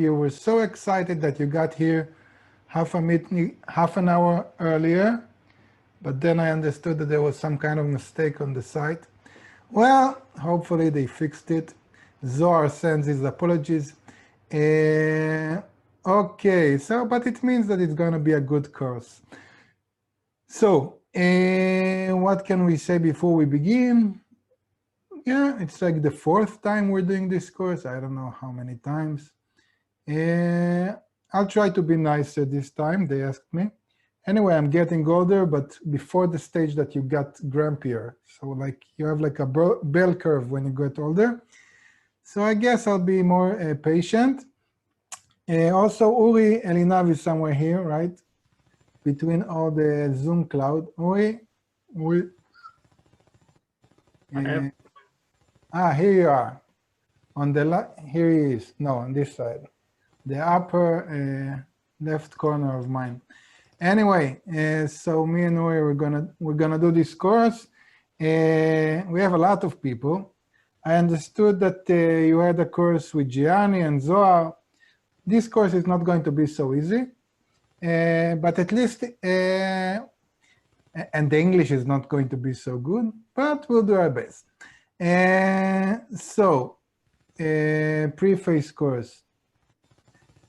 you were so excited that you got here half an hour earlier, but then I understood that there was some kind of mistake on the site. Well, hopefully they fixed it. Zohar sends his apologies. Okay, so, but it means that it's going to be a good course. So, what can we say before we begin? Yeah, it's like the fourth time we're doing this course. I don't know how many times. I'll try to be nicer this time, they asked me. Anyway, I'm getting older, but before the stage that you got grumpier. So like you have like a bell curve when you get older. So I guess I'll be more patient. Also, Uri Elinav is somewhere here, right? Between all the Zoom cloud. Uri? Here you are. On the here he is. No, on this side. The upper left corner of mine. Anyway, so me and Uri, we're gonna do this course. We have a lot of people. I understood that you had a course with Gianni and Zohar. This course is not going to be so easy, but at least, and the English is not going to be so good, but we'll do our best. So, preface course.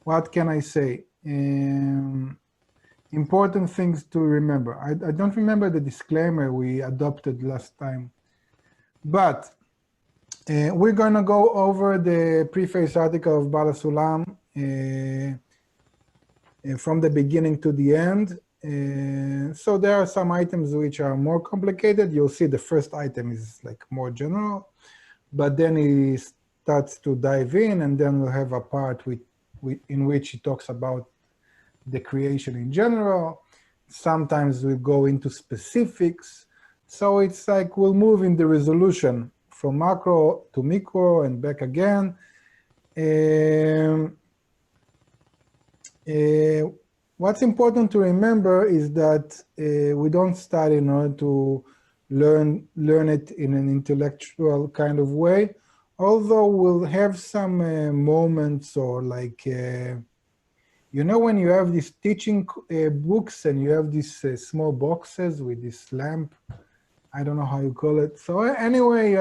What can I say? Important things to remember. I don't remember the disclaimer we adopted last time, but we're going to go over the preface article of Bala Sulam from the beginning to the end. So there are some items which are more complicated. You'll see the first item is like more general, but then he starts to dive in, and then we'll have a part in which he talks about the creation in general. Sometimes we go into specifics. So it's like we'll move in the resolution from macro to micro and back again. What's important to remember is that we don't study in order to learn it in an intellectual kind of way, although we'll have some moments or like, you know, when you have these teaching books and you have these small boxes with this lamp, I don't know how you call it. So anyway,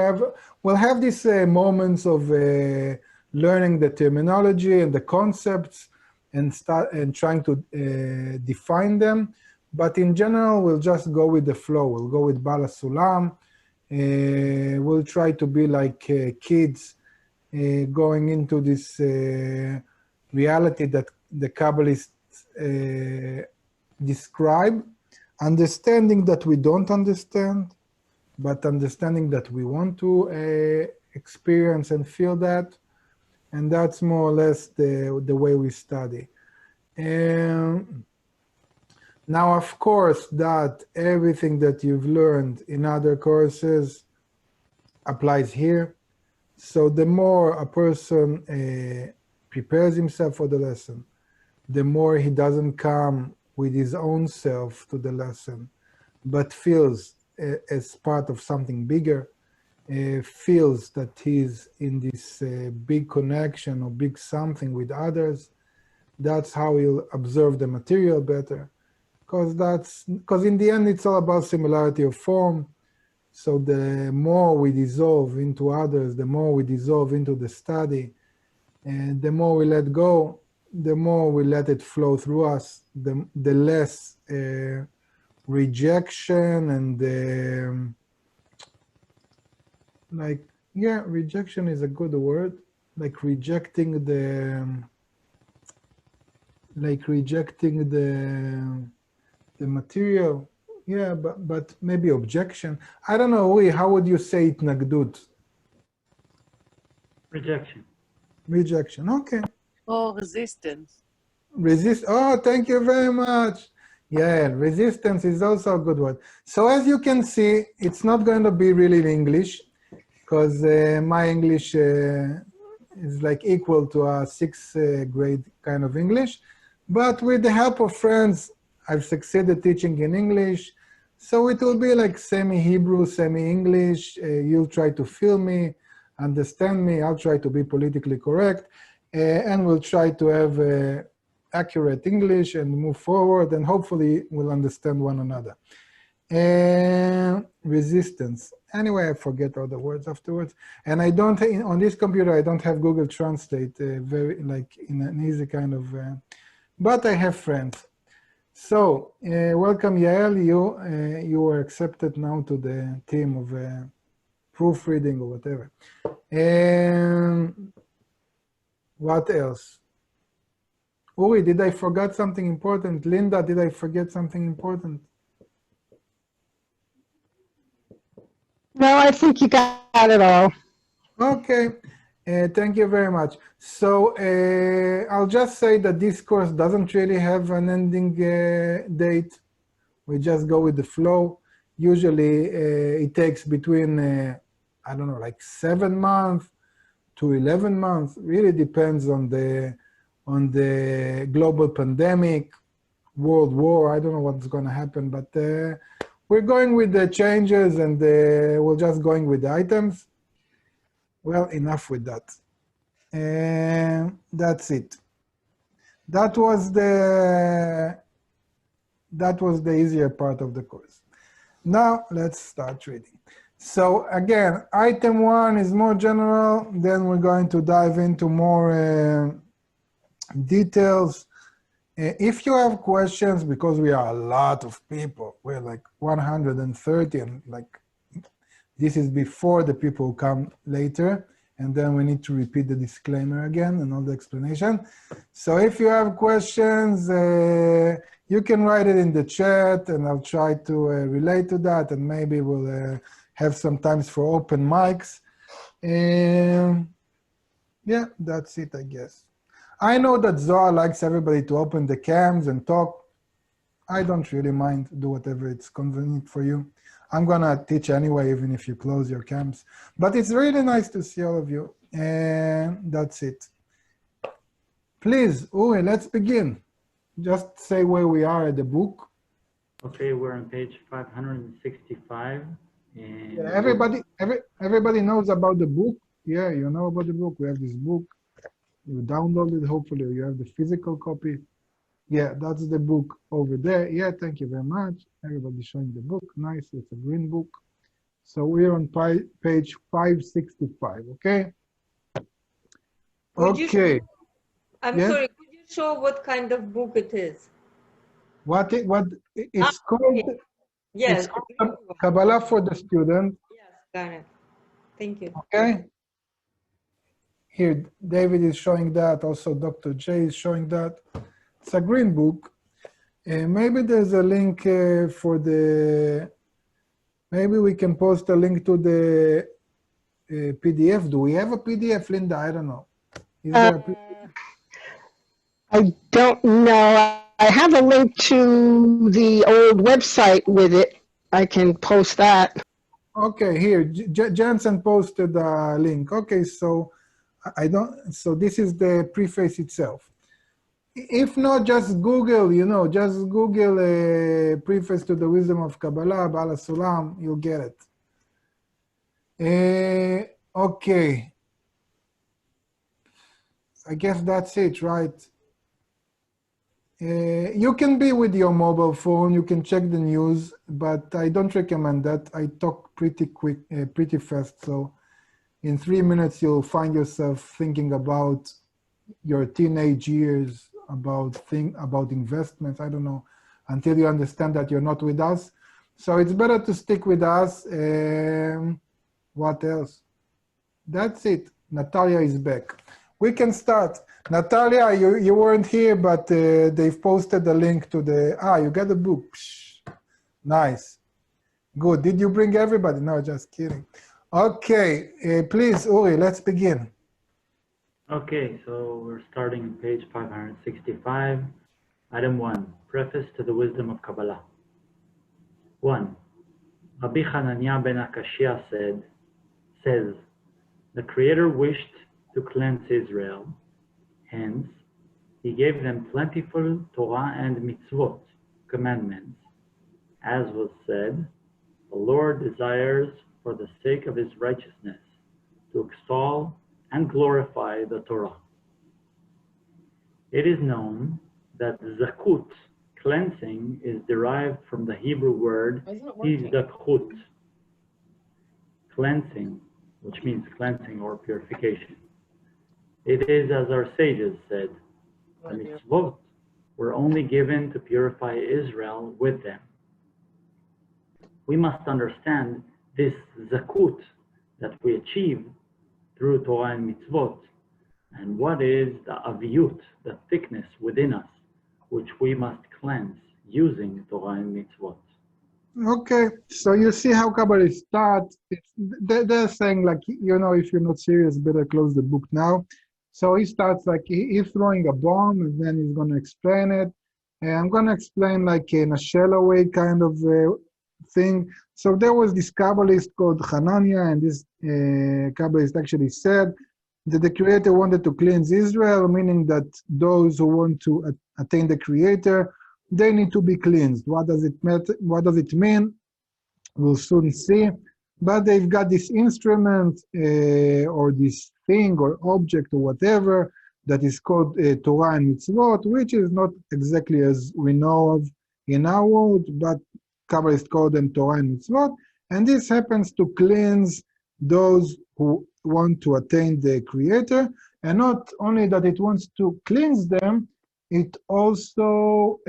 we'll have these moments of learning the terminology and the concepts and trying to define them. But in general, we'll just go with the flow. We'll go with Bala Sulam. We'll try to be like kids going into this reality that the Kabbalists describe, understanding that we don't understand, but understanding that we want to experience and feel that. And that's more or less the way we study. Now, of course, that everything that you've learned in other courses applies here. So the more a person prepares himself for the lesson, the more he doesn't come with his own self to the lesson, but feels as part of something bigger, feels that he's in this big connection or big something with others. That's how he'll observe the material better, because in the end it's all about similarity of form. So the more we dissolve into others, the more we dissolve into the study, and the more we let go, the more we let it flow through us, the less rejection and rejection is a good word, like rejecting the material. Yeah, but maybe objection. I don't know, how would you say it, Nagdut? Rejection. Rejection, okay. Oh, resistance. Oh, thank you very much. Yeah, resistance is also a good word. So as you can see, it's not going to be really in English, because my English is like equal to a 6th grade kind of English. But with the help of friends, I've succeeded teaching in English. So it will be like semi-Hebrew, semi-English. You'll try to feel me, understand me. I'll try to be politically correct. and we'll try to have accurate English and move forward, and hopefully we'll understand one another. And resistance. Anyway, I forget all the words afterwards. And I don't, on this computer, I don't have Google Translate very like in an easy kind of, but I have friends. So welcome, Yael. You are accepted now to the team of proofreading or whatever. And what else? Uri, did I forget something important? Linda, did I forget something important? No, I think you got it all. Okay, thank you very much. So I'll just say that this course doesn't really have an ending date. We just go with the flow. Usually it takes between, I don't know, like 7 months to 11 months. Really depends on the global pandemic, world war. I don't know what's going to happen, but we're going with the changes, and we're just going with the items. Well, enough with that. And that's it. That was the easier part of the course. Now let's start reading. So again, item 1 is more general. Then we're going to dive into more details. If you have questions, because we are a lot of people, we're like 130, and like this is before the people who come later, and then we need to repeat the disclaimer again and all the explanation. So if you have questions, you can write it in the chat, and I'll try to relate to that, and maybe we'll have some times for open mics. Yeah, that's it, I guess. I know that Zohar likes everybody to open the cams and talk. I don't really mind. Do whatever it's convenient for you. I'm going to teach anyway, even if you close your cams. But it's really nice to see all of you. And that's it. Please, Uri, let's begin. Just say where we are at the book. Okay, we're on page 565. And Yeah, everybody knows about the book. Yeah, you know about the book. We have this book. You download it, hopefully you have the physical copy. Yeah, that's the book over there. Yeah, thank you very much. Everybody's showing the book. Nice, it's a green book. So we're on page 565, okay? Okay. I'm Yes? sorry, could you show what kind of book it is? It's called, Yes. it's called Kabbalah for the Student. Yes, got it. Thank you. Okay. Here, David is showing that. Also, Dr. J is showing that. It's a green book. Maybe there's a link for the, maybe we can post a link to the PDF. Do we have a PDF, Linda? I don't know. Is there a PDF? I don't know. I have a link to the old website with it. I can post that. Okay, here, Jensen posted a link. Okay, so so this is the preface itself. If not, just Google, just Google a preface to the Wisdom of Kabbalah, Bala Sulam, you'll get it. Okay. I guess that's it, right? You can be with your mobile phone, you can check the news, but I don't recommend that. I talk pretty quick, pretty fast, so in 3 minutes you'll find yourself thinking about your teenage years, about investments, I don't know, until you understand that you're not with us. So it's better to stick with us. What else? That's it. Natalia is back. We can start. Natalia, you weren't here, but they've posted the link to the, you got the book. Psh, nice. Good. Did you bring everybody? No, just kidding. Okay, please, Uri, let's begin. okay, so we're starting on page 565. Item 1, Preface to the Wisdom of Kabbalah. 1. Rabbi Hananiah ben Akashia says, the Creator wished to cleanse Israel. Hence, he gave them plentiful Torah and mitzvot, commandments. As was said, the Lord desires, for the sake of his righteousness, to extol and glorify the Torah. It is known that zakut, cleansing, is derived from the Hebrew word hizdakut, cleansing, which means cleansing or purification. It is as our sages said, the mitzvot were only given to purify Israel with them. We must understand this zakut that we achieve through Torah and mitzvot, and what is the aviyut, the thickness within us, which we must cleanse using Torah and mitzvot. Okay, so you see how Kabbalists start. They're saying, like, you know, if you're not serious, better close the book now. So he starts like he's throwing a bomb, and then he's going to explain it. And I'm going to explain like in a shallow way kind of thing. So there was this Kabbalist called Hananiah, and this Kabbalist actually said that the Creator wanted to cleanse Israel, meaning that those who want to attain the Creator, they need to be cleansed. What does it matter? What does it mean? We'll soon see. But they've got this instrument or this thing or object or whatever that is called Torah and Mitzvot, which is not exactly as we know of in our world, but Kabbalists call them Torah and Mitzvot. And this happens to cleanse those who want to attain the Creator. And not only that it wants to cleanse them, it also,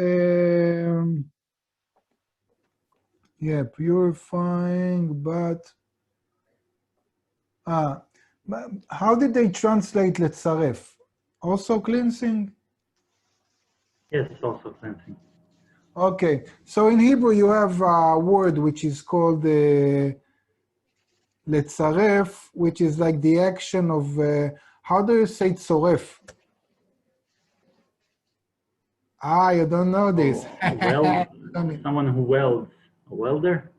purifying, but how did they translate letzaref? Also cleansing? Yes, also cleansing. Okay, so in Hebrew you have a word which is called letzaref, which is like the action of, how do you say tzoref? You don't know this. Someone who welds. A welder?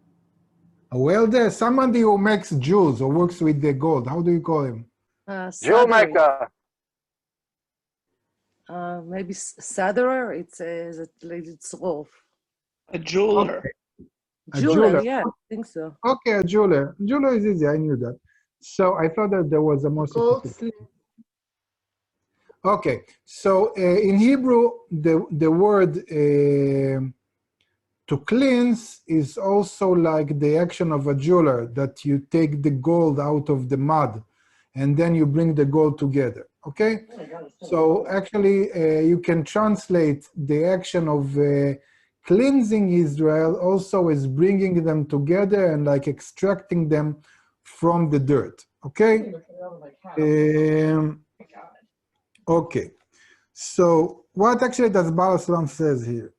A welder? Somebody who makes jewels or works with the gold. How do you call him? Jewel Soldering. maker. Maybe solderer. It's a lady tzrof. A jeweler. A Jeweler, jeweler. yeah, I think so. Okay, a jeweler. Jeweler is easy, I knew that. So I thought that there was a more sophisticated. Okay, so in Hebrew, the word to cleanse is also like the action of a jeweler, that you take the gold out of the mud and then you bring the gold together, okay? So actually, you can translate the action of cleansing Israel also as bringing them together and like extracting them from the dirt, okay? Okay, so what actually does Baal Salam says here?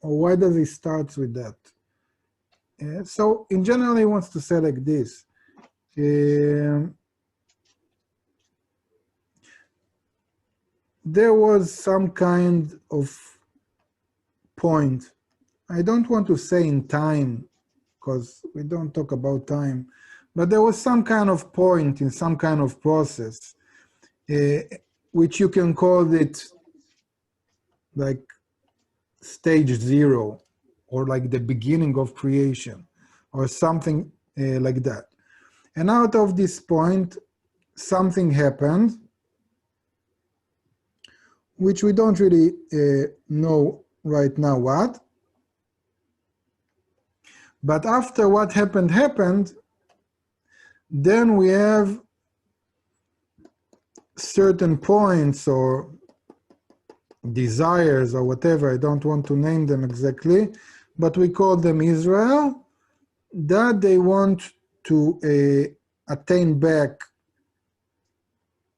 Or why does he start with that? So in general, he wants to say like this. There was some kind of point. I don't want to say in time, because we don't talk about time, but there was some kind of point in some kind of process, which you can call it like stage 0, or like the beginning of creation, or something like that. And out of this point, something happened, which we don't really know right now what. But after what happened, then we have certain points or desires or whatever, I don't want to name them exactly, but we call them Israel, that they want to attain back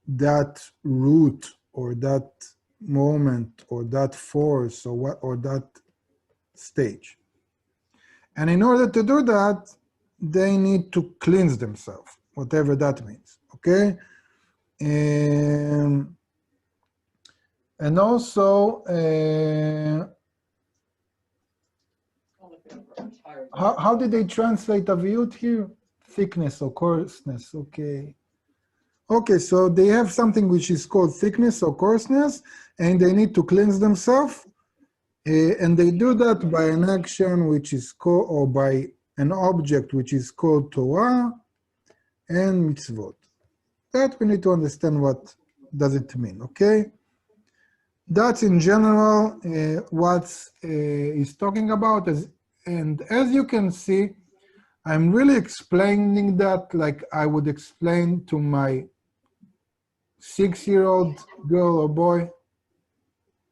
that root or that moment or that force or what, or that stage. And in order to do that, they need to cleanse themselves, whatever that means, okay? And also, how did they translate aviyut here? Thickness or coarseness, okay. Okay, so they have something which is called thickness or coarseness, and they need to cleanse themselves. And they do that by an action which is called, or by an object which is called Torah and mitzvot. That we need to understand what does it mean, okay? that's in general what he's talking about. And as you can see, I'm really explaining that like I would explain to my 6-year-old girl or boy,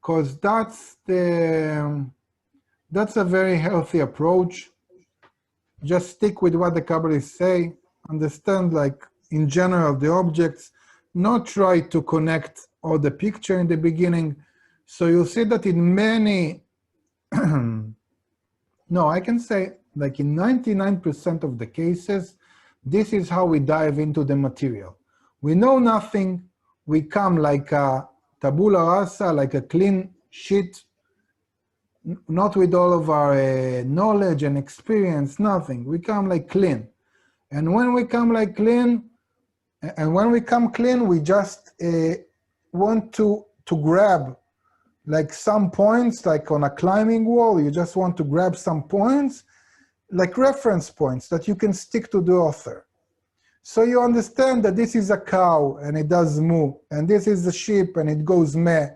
because that's a very healthy approach. Just stick with what the Kabbalists say, understand like in general the objects, not try to connect all the picture in the beginning. So you'll see that in many, no, I can say like in 99% of the cases, this is how we dive into the material. We know nothing, we come like a tabula rasa, like a clean sheet, not with all of our knowledge and experience, nothing. We come like clean. And when we come like clean, we just want to grab like some points, like on a climbing wall, you just want to grab some points, like reference points that you can stick to the author. So you understand that this is a cow and it does moo, and this is a sheep and it goes meh.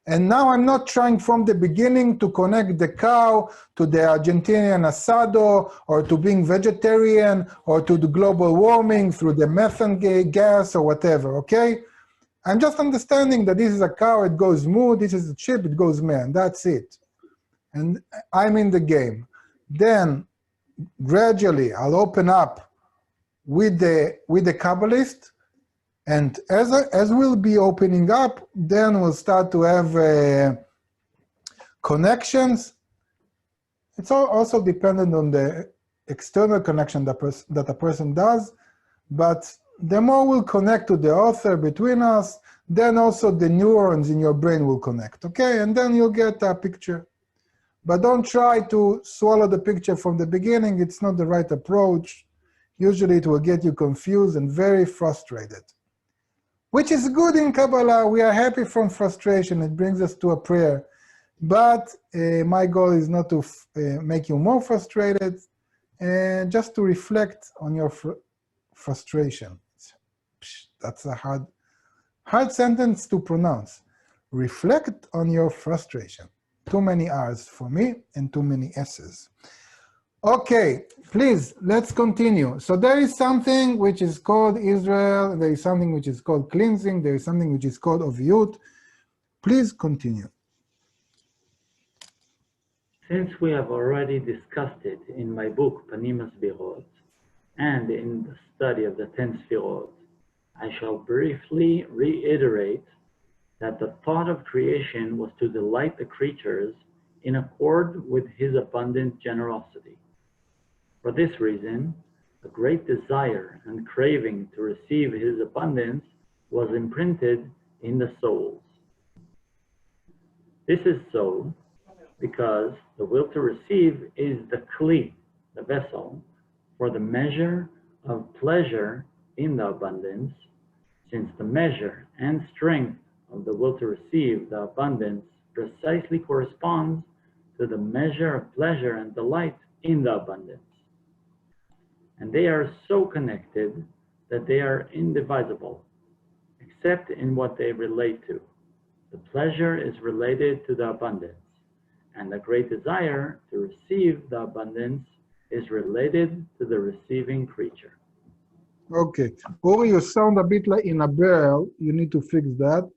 And now I'm not trying from the beginning to connect the cow to the Argentinian asado or to being vegetarian or to the global warming through the methane gas or whatever, okay? I'm just understanding that this is a cow, it goes moo, this is a sheep, it goes meh, and that's it. And I'm in the game. Then gradually I'll open up with the Kabbalist, and as we'll be opening up, then we'll start to have connections. It's also dependent on the external connection that a person does, but the more we'll connect to the author between us, then also the neurons in your brain will connect, okay? And then you'll get a picture. But don't try to swallow the picture from the beginning. It's not the right approach. Usually it will get you confused and very frustrated. Which is good in Kabbalah. We are happy from frustration. It brings us to a prayer. But my goal is not to make you more frustrated, just to reflect on your frustration. That's a hard sentence to pronounce. Reflect on your frustration. Too many R's for me and too many S's. Okay, please, let's continue. So there is something which is called Israel, there is something which is called cleansing, there is something which is called Oviyut. Please continue. Since we have already discussed it in my book, Panim Masbirot, and in the study of the 10 Sfirot, I shall briefly reiterate that the thought of creation was to delight the creatures in accord with his abundant generosity. For this reason, a great desire and craving to receive his abundance was imprinted in the souls. This is so because the will to receive is the kli, the vessel, for the measure of pleasure in the abundance, since the measure and strength of the will to receive the abundance precisely corresponds to the measure of pleasure and delight in the abundance. And they are so connected that they are indivisible, except in what they relate to. The pleasure is related to the abundance, and the great desire to receive the abundance is related to the receiving creature. Okay, Ori, you sound a bit like in a barrel. You need to fix that.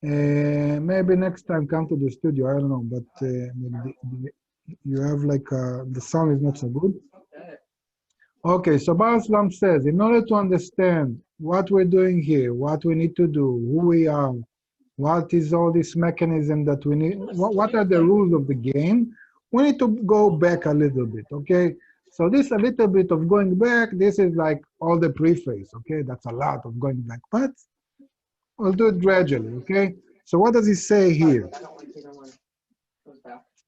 Maybe next time come to the studio, I don't know, but you have like, the sound is not so good. Okay, so Bar Islam says, in order to understand what we're doing here, what we need to do, who we are, what is all this mechanism that we need, what are the rules of the game, we need to go back a little bit, okay? So this a little bit of going back, this is like all the preface, okay? That's a lot of going back, but we'll do it gradually, okay? So what does he say here?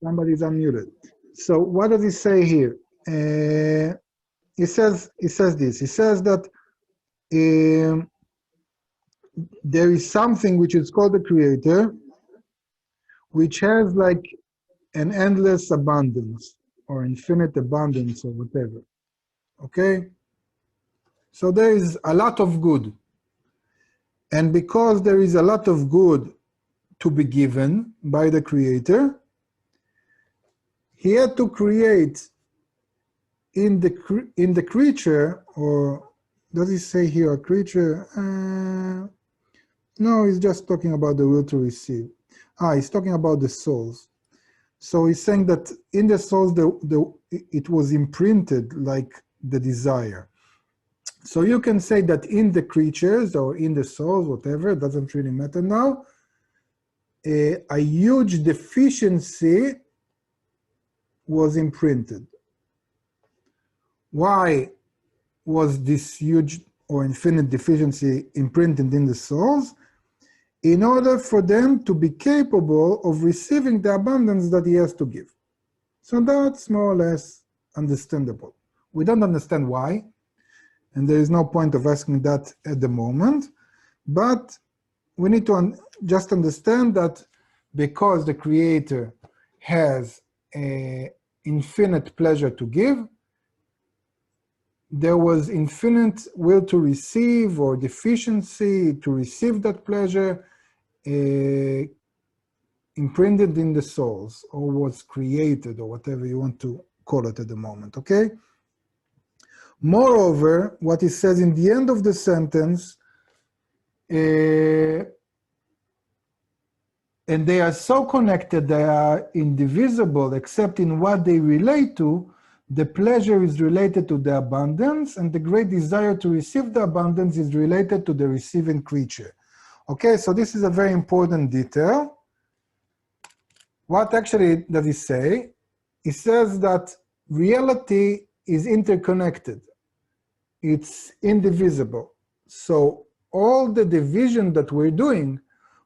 Somebody's unmuted. So what does he say here? He says this. He says that there is something which is called the creator, which has like an endless abundance or infinite abundance or whatever. Okay? So there is a lot of good. And because there is a lot of good, to be given by the Creator, he had to create in the creature, or does he say here a creature? No, he's just talking about the will to receive. He's talking about the souls. So he's saying that in the souls, it was imprinted like the desire. So you can say that in the creatures or in the souls, whatever, it doesn't really matter now, a huge deficiency was imprinted. Why was this huge or infinite deficiency imprinted in the souls? In order for them to be capable of receiving the abundance that he has to give. So that's more or less understandable. We don't understand why, and there is no point of asking that at the moment, but we need to just understand that because the Creator has an infinite pleasure to give, there was infinite will to receive or deficiency to receive that pleasure imprinted in the souls, or was created, or whatever you want to call it at the moment, okay? Moreover, what it says in the end of the sentence, and they are so connected, they are indivisible except in what they relate to. The pleasure is related to the abundance, and the great desire to receive the abundance is related to the receiving creature. Okay, so this is a very important detail. What actually does he say? He says that reality is interconnected. It's indivisible. So all the division that we're doing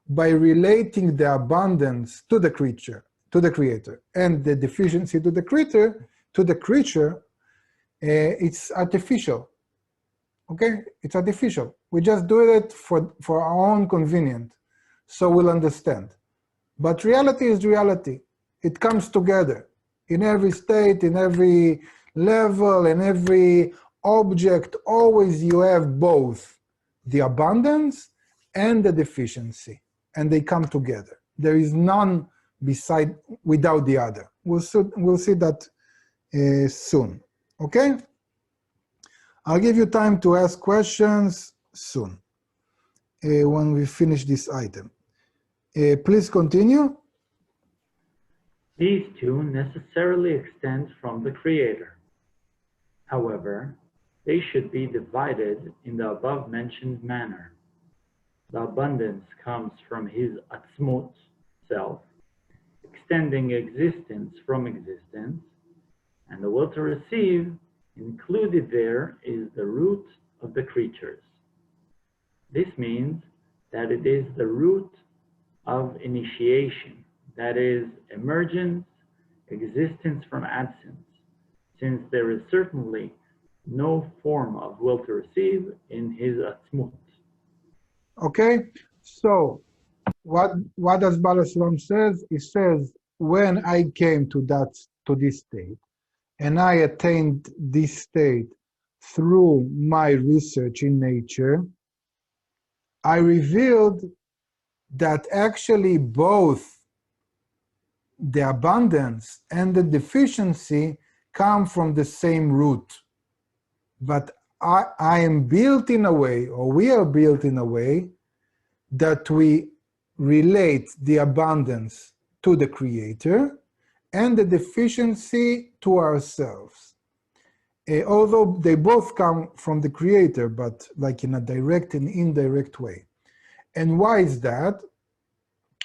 by relating the abundance to the creature, to the Creator, and the deficiency to the creature, it's artificial. Okay, it's artificial. We just do it for our own convenience, so we'll understand. But reality is reality. It comes together in every state, in every level, in every object. Always you have both the abundance and the deficiency, and they come together. There is none without the other. We'll see that soon. Okay? I'll give you time to ask questions soon when we finish this item. Please continue. These two necessarily extend from the Creator. However, they should be divided in the above-mentioned manner. The abundance comes from his atzmut, self, extending existence from existence, and the will to receive, included there, is the root of the creatures. This means that it is the root of initiation, that is, emergence, existence from absence, since there is certainly no form of will to receive in his atzmut. Okay, so what does Baal Shalom says? He says, when I came to this state, and I attained this state through my research in nature, I revealed that actually both the abundance and the deficiency come from the same root. But I am built in a way, or we are built in a way, that we relate the abundance to the Creator and the deficiency to ourselves. Although they both come from the Creator, but like in a direct and indirect way. And why is that?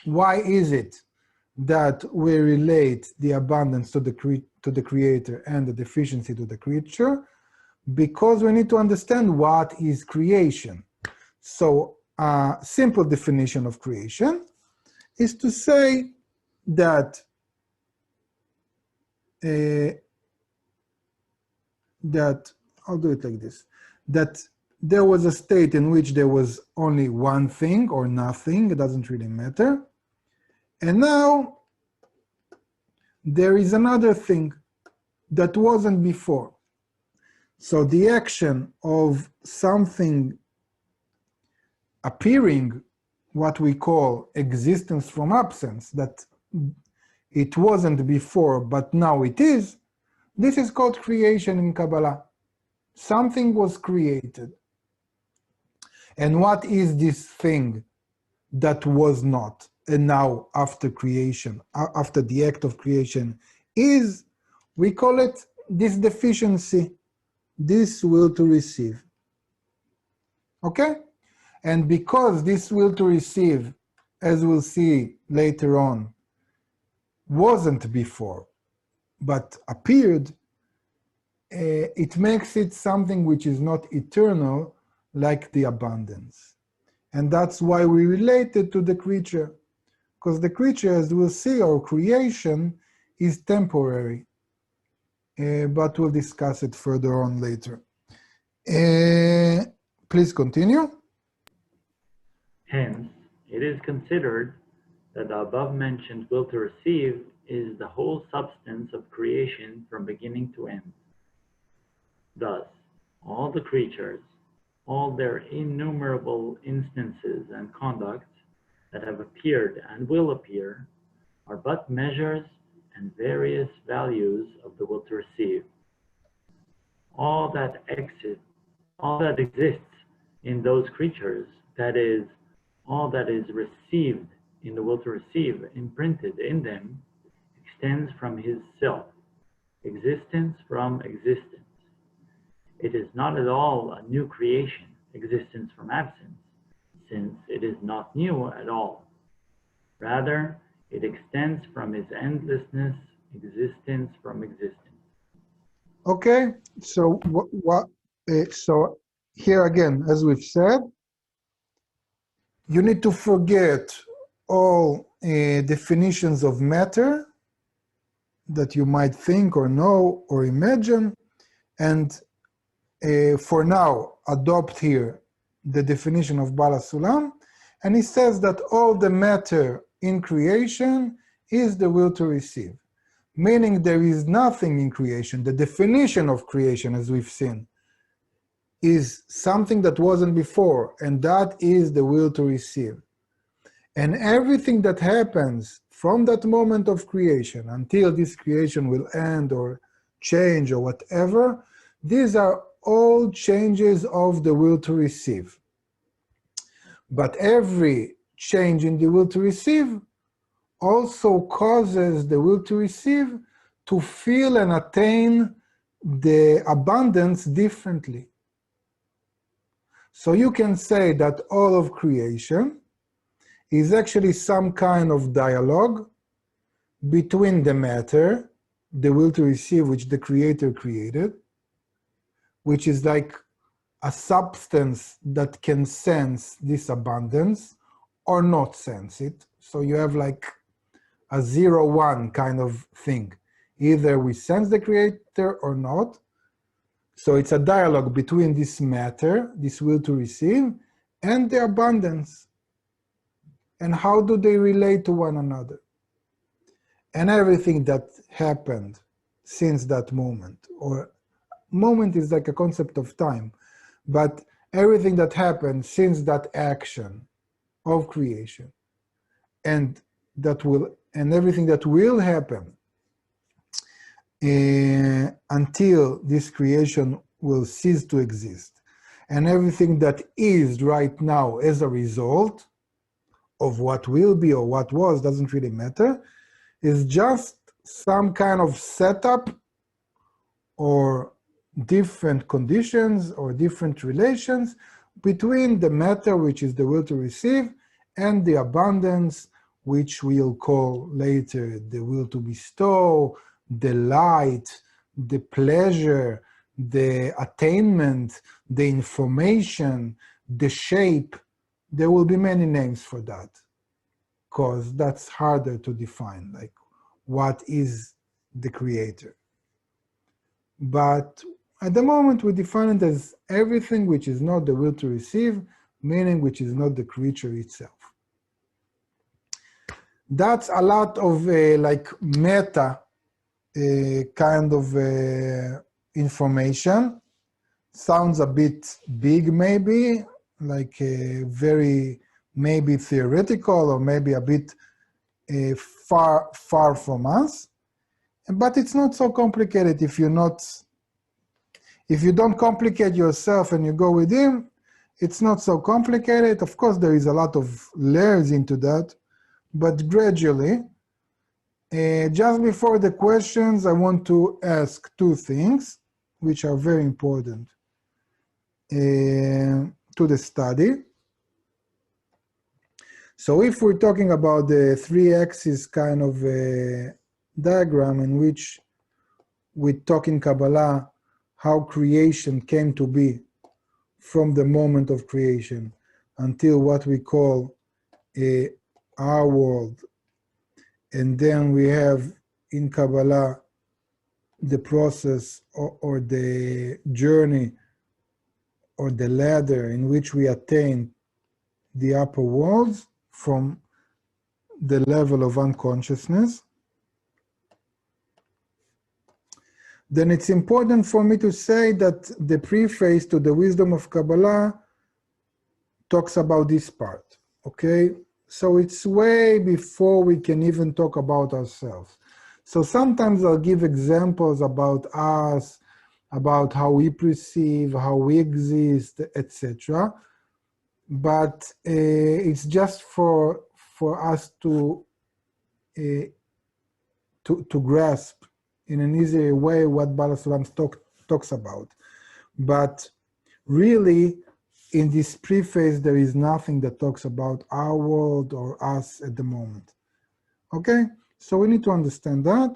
Why is it that we relate the abundance to the Creator and the deficiency to the creature? Because we need to understand what is creation. So a simple definition of creation is to say that I'll do it like this, that there was a state in which there was only one thing or nothing, it doesn't really matter. And now there is another thing that wasn't before. So the action of something appearing what we call existence from absence, that it wasn't before, but now it is, this is called creation in Kabbalah. Something was created. And what is this thing that was not, and now after creation, after the act of creation is, we call it this deficiency, this will to receive. Okay? And because this will to receive, as we'll see later on, wasn't before, but appeared, it makes it something which is not eternal, like the abundance. And that's why we relate it to the creature, because the creature, as we'll see, our creation, is temporary. But we'll discuss it further on later. Please continue. Hence, it is considered that the above-mentioned will to receive is the whole substance of creation from beginning to end. Thus, all the creatures, all their innumerable instances and conducts that have appeared and will appear, are but measures and various values of the will to receive. All that exists in those creatures, that is, all that is received in the will to receive, imprinted in them, extends from his self, existence from existence. It is not at all a new creation, existence from absence, since it is not new at all. Rather, it extends from his endlessness, existence from existence. Okay, so so here again, as we've said, you need to forget all definitions of matter that you might think or know or imagine, and for now, adopt here the definition of Bala Sulam, and he says that all the matter in creation is the will to receive, meaning there is nothing in creation. The definition of creation, as we've seen, is something that wasn't before, and that is the will to receive. And everything that happens from that moment of creation until this creation will end or change or whatever, these are all changes of the will to receive. But every change in the will to receive also causes the will to receive to feel and attain the abundance differently. So you can say that all of creation is actually some kind of dialogue between the matter, the will to receive, which the Creator created, which is like a substance that can sense this abundance or not sense it. So you have like a 0-1 kind of thing. Either we sense the Creator or not. So it's a dialogue between this matter, this will to receive, and the abundance. And how do they relate to one another? And everything that happened since that moment, or moment is like a concept of time, but everything that happened since that action of creation, and everything that will happen until this creation will cease to exist, and everything that is right now as a result of what will be or what was, doesn't really matter, is just some kind of setup or different conditions or different relations between the matter, which is the will to receive, and the abundance, which we'll call later the will to bestow, the light, the pleasure, the attainment, the information, the shape. There will be many names for that, because that's harder to define, like what is the Creator. But at the moment we define it as everything which is not the will to receive, meaning which is not the creature itself. That's a lot of like meta kind of information. Sounds a bit big maybe, like very maybe theoretical or maybe a bit far from us, but it's not so complicated if you don't complicate yourself and you go with him. It's not so complicated. Of course, there is a lot of layers into that, but gradually. Just before the questions, I want to ask two things, which are very important to the study. So if we're talking about the 3-axis kind of diagram in which we talk in Kabbalah how creation came to be from the moment of creation until what we call our world. And then we have in Kabbalah the process or the journey or the ladder in which we attain the upper worlds from the level of unconsciousness. Then it's important for me to say that the preface to the Wisdom of Kabbalah talks about this part, okay? So it's way before we can even talk about ourselves. So sometimes I'll give examples about us, about how we perceive, how we exist, etc. But it's just for us to grasp in an easier way what Baal HaSulam talks about. But really, in this preface, there is nothing that talks about our world or us at the moment. Okay, so we need to understand that.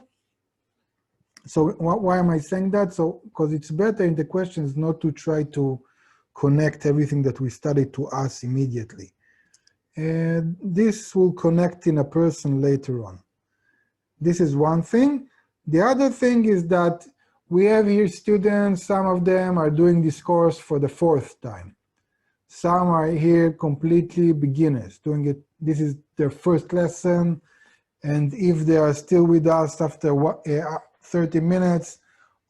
So why am I saying that? So because it's better in the questions not to try to connect everything that we studied to us immediately. And this will connect in a person later on. This is one thing. The other thing is that we have here students, some of them are doing this course for the 4th time. Some are here completely beginners, doing it. This is their first lesson. And if they are still with us after 30 minutes,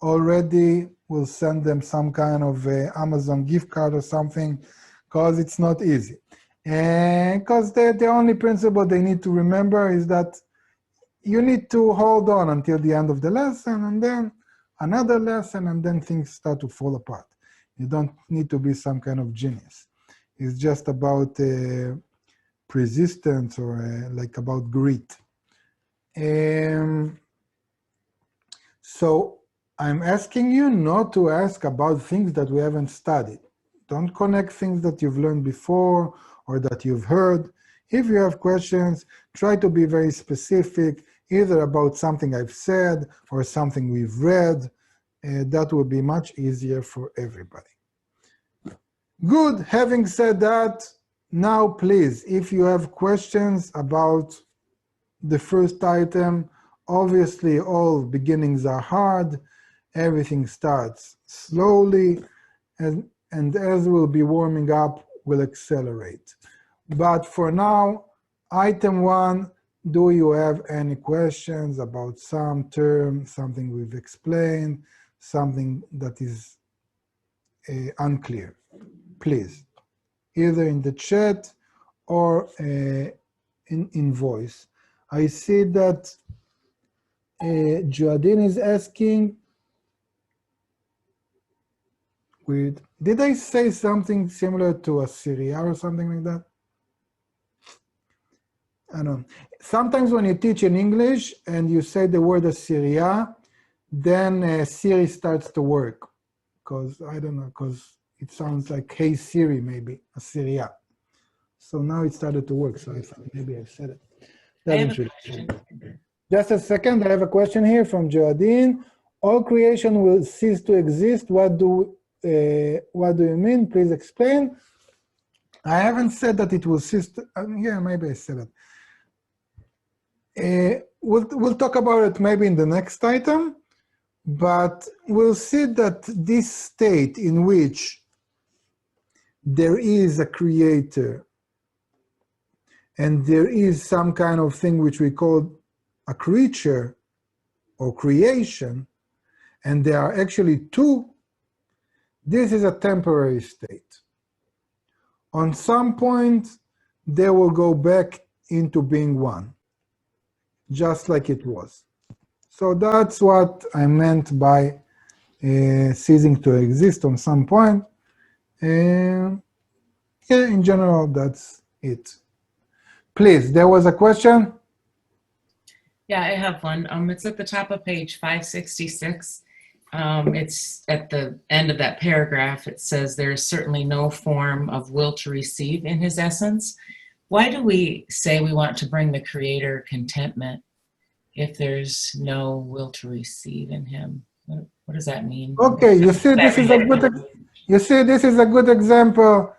already we'll send them some kind of Amazon gift card or something, because it's not easy. And because the only principle they need to remember is that you need to hold on until the end of the lesson, and then another lesson, and then things start to fall apart. You don't need to be some kind of genius. It's just about persistence or like about grit. So I'm asking you not to ask about things that we haven't studied. Don't connect things that you've learned before or that you've heard. If you have questions, try to be very specific, either about something I've said or something we've read. That will be much easier for everybody. Good. Having said that, now please, if you have questions about the first item, obviously all beginnings are hard. Everything starts slowly, and as we'll be warming up, we'll accelerate. But for now, item 1, do you have any questions about some term, something we've explained, something that is unclear? Please, either in the chat or in voice. I see that Joadin is asking, did I say something similar to Assyria or something like that? I don't know. Sometimes when you teach in English and you say the word Assyria, then Siri starts to work. Because, I don't know, because it sounds like, hey Siri, maybe, Assyria. So now it started to work, so I thought maybe I said it. Just a second, I have a question here from Joadin. All creation will cease to exist. What do you mean? Please explain. I haven't said that it will cease to, yeah, maybe I said it. We'll talk about it maybe in the next item, but we'll see that this state in which there is a creator and there is some kind of thing which we call a creature or creation, and there are actually two, this is a temporary state. On some point, they will go back into being one, just like it was. So that's what I meant by ceasing to exist on some point. Yeah, in general, that's it. Please, there was a question? Yeah, I have one. It's at the top of page 566. It's at the end of that paragraph. It says there is certainly no form of will to receive in his essence. Why do we say we want to bring the Creator contentment if there's no will to receive in him? What does that mean? Okay, you see, this is a good example.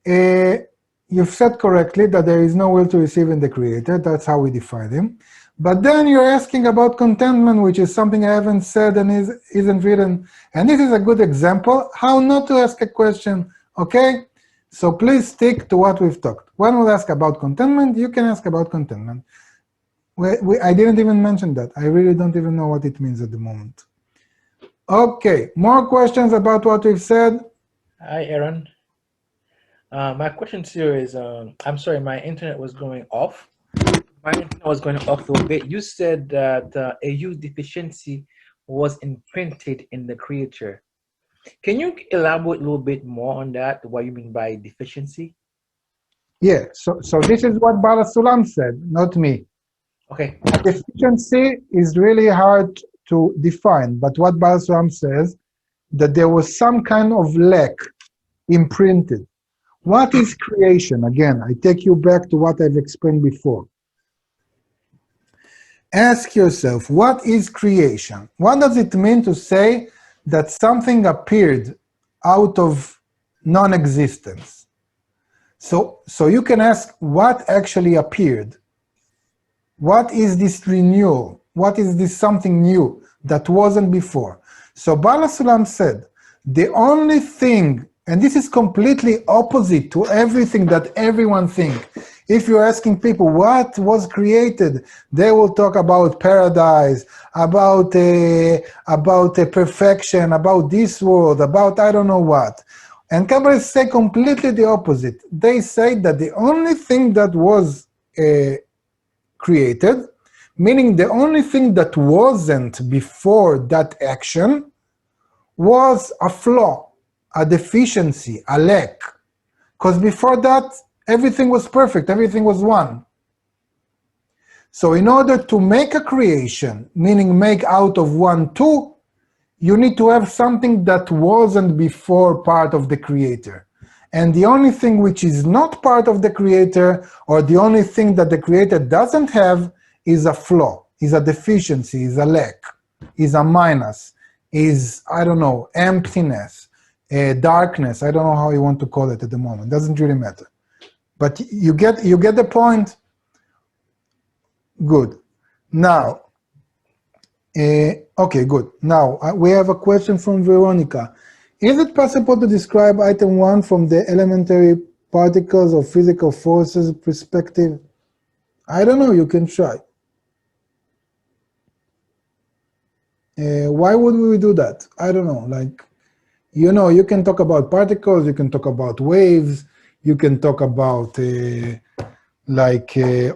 You've said correctly that there is no will to receive in the Creator. That's how we define him. But then you're asking about contentment, which is something I haven't said and isn't written. And this is a good example how not to ask a question, okay? So please stick to what we've talked. When we ask about contentment, you can ask about contentment. I didn't even mention that. I really don't even know what it means at the moment. Okay, more questions about what we've said? Hi, Aaron. My question to you is, I'm sorry, my internet was going off. My internet was going off a little bit. You said that a huge deficiency was imprinted in the Creator. Can you elaborate a little bit more on that, what you mean by deficiency? Yeah, so this is what Bala Sulam said, not me. Okay. A deficiency is really hard to define, but what Bala Sulam says, that there was some kind of lack imprinted. What is creation? Again, I take you back to what I've explained before. Ask yourself, what is creation? What does it mean to say that something appeared out of non-existence? So you can ask, what actually appeared? What is this renewal? What is this something new that wasn't before? So Bala Sulam said, the only thing, and this is completely opposite to everything that everyone thinks. If you're asking people what was created, they will talk about paradise, about perfection, about this world, about I don't know what. And Kabbalists say completely the opposite. They say that the only thing that was created, meaning the only thing that wasn't before that action, was a flaw, a deficiency, a lack. Because before that, everything was perfect, everything was one. So in order to make a creation, meaning make out of one two, you need to have something that wasn't before part of the Creator. And the only thing which is not part of the Creator, or the only thing that the Creator doesn't have, is a flaw, is a deficiency, is a lack, is a minus, is, I don't know, emptiness, darkness. I don't know how you want to call it at the moment. Doesn't really matter. But you get the point? Good. Now, okay, good. Now, we have a question from Veronica. Is it possible to describe item 1 from the elementary particles or physical forces perspective? I don't know, you can try. Why would we do that? I don't know, like, you know, you can talk about particles, you can talk about waves, you can talk about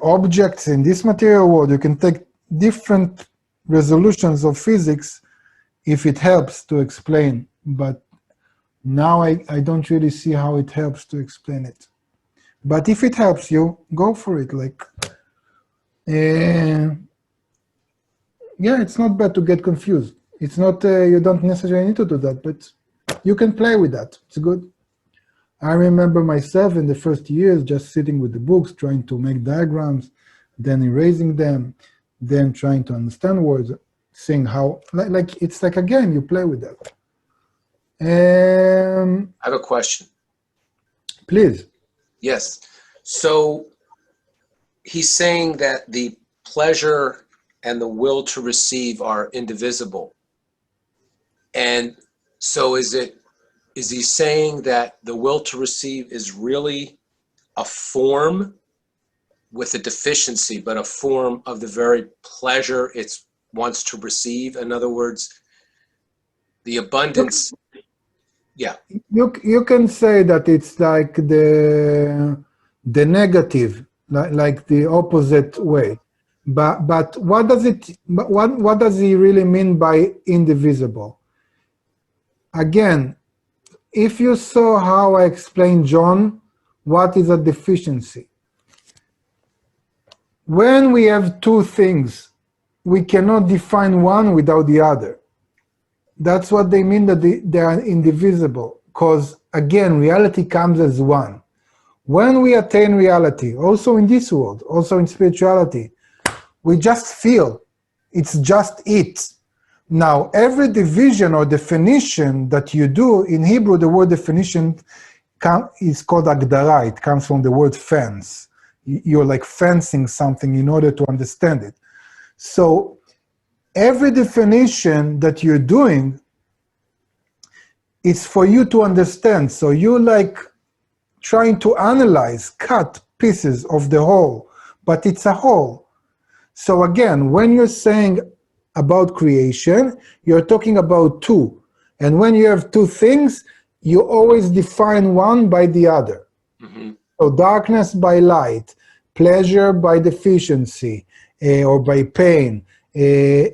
objects in this material world. You can take different resolutions of physics if it helps to explain, but now I don't really see how it helps to explain it. But if it helps you, go for it. Like, yeah, it's not bad to get confused. It's not, you don't necessarily need to do that, but you can play with that. It's good. I remember myself in the first years just sitting with the books, trying to make diagrams, then erasing them, then trying to understand words, seeing how, like it's like a game, you play with that. I have a question. Please. Yes. So he's saying that the pleasure and the will to receive are indivisible. And so is he saying that the will to receive is really a form with a deficiency, but a form of the very pleasure it wants to receive? In other words, the abundance. Yeah. You can say that it's like the negative, like the opposite way. But what does he really mean by indivisible? Again, if you saw how I explained John, what is a deficiency? When we have two things, we cannot define one without the other. That's what they mean that they are indivisible, because again, reality comes as one. When we attain reality, also in this world, also in spirituality, we just feel, it's just it. Now, every division or definition that you do, in Hebrew, the word definition is called agdara. It comes from the word fence. You're like fencing something in order to understand it. So every definition that you're doing is for you to understand. So you're like trying to analyze, cut pieces of the whole, but it's a whole. So again, when you're saying about creation, you're talking about two. And when you have two things, you always define one by the other. Mm-hmm. So darkness by light, pleasure by deficiency, or by pain,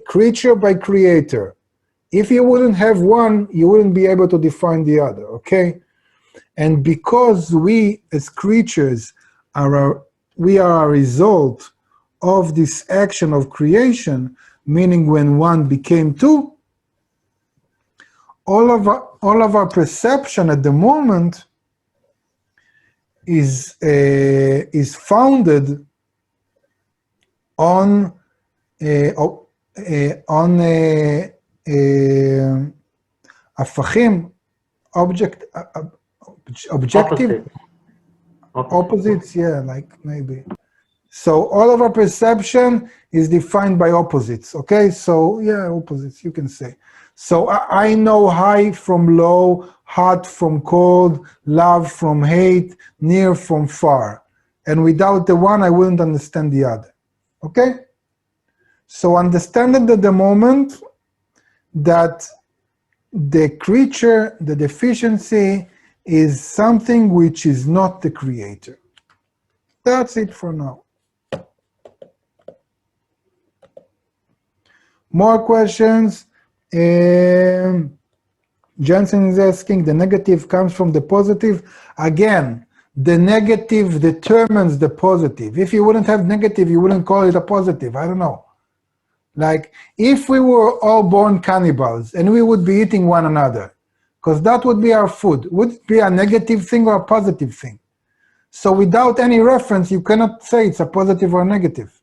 creature by creator. If you wouldn't have one, you wouldn't be able to define the other, okay? And because we as creatures we are a result of this action of creation, meaning when one became two, all of our perception at the moment is founded on הפכים, objective, opposites, yeah, like maybe. So all of our perception is defined by opposites, okay? So yeah, opposites, you can say. So I know high from low, hot from cold, love from hate, near from far. And without the one, I wouldn't understand the other, okay? So understanding at the moment that the creature, the deficiency, is something which is not the creator. That's it for now. More questions? Jensen is asking, the negative comes from the positive. Again, the negative determines the positive. If you wouldn't have negative, you wouldn't call it a positive. I don't know. Like, if we were all born cannibals and we would be eating one another, because that would be our food, would it be a negative thing or a positive thing? So without any reference, you cannot say it's a positive or negative.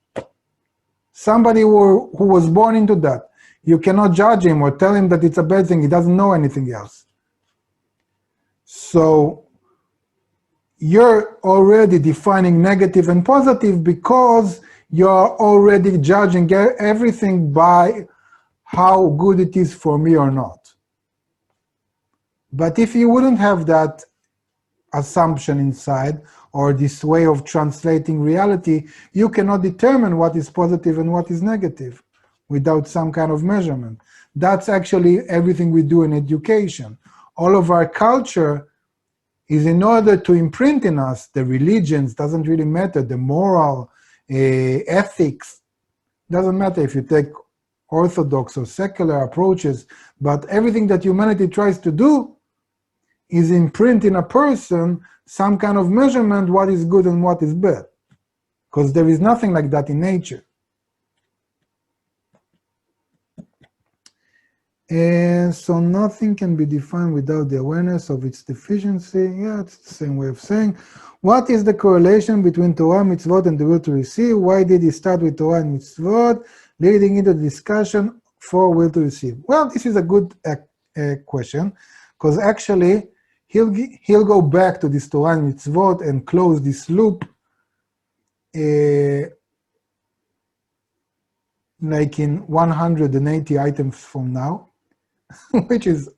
Somebody who was born into that, you cannot judge him or tell him that it's a bad thing. He doesn't know anything else. So you're already defining negative and positive because you're already judging everything by how good it is for me or not. But if you wouldn't have that assumption inside, or this way of translating reality, you cannot determine what is positive and what is negative without some kind of measurement. That's actually everything we do in education. All of our culture is in order to imprint in us, the religions, doesn't really matter, the moral, ethics, doesn't matter if you take orthodox or secular approaches, but everything that humanity tries to do is imprint in a person some kind of measurement, what is good and what is bad. Because there is nothing like that in nature. And so nothing can be defined without the awareness of its deficiency. Yeah, it's the same way of saying. What is the correlation between Torah, mitzvot, and the will to receive? Why did he start with Torah and mitzvot, leading into the discussion for will to receive? Well, this is a good question, because actually, he'll go back to this Torah and mitzvot and close this loop like in 180 items from now, which is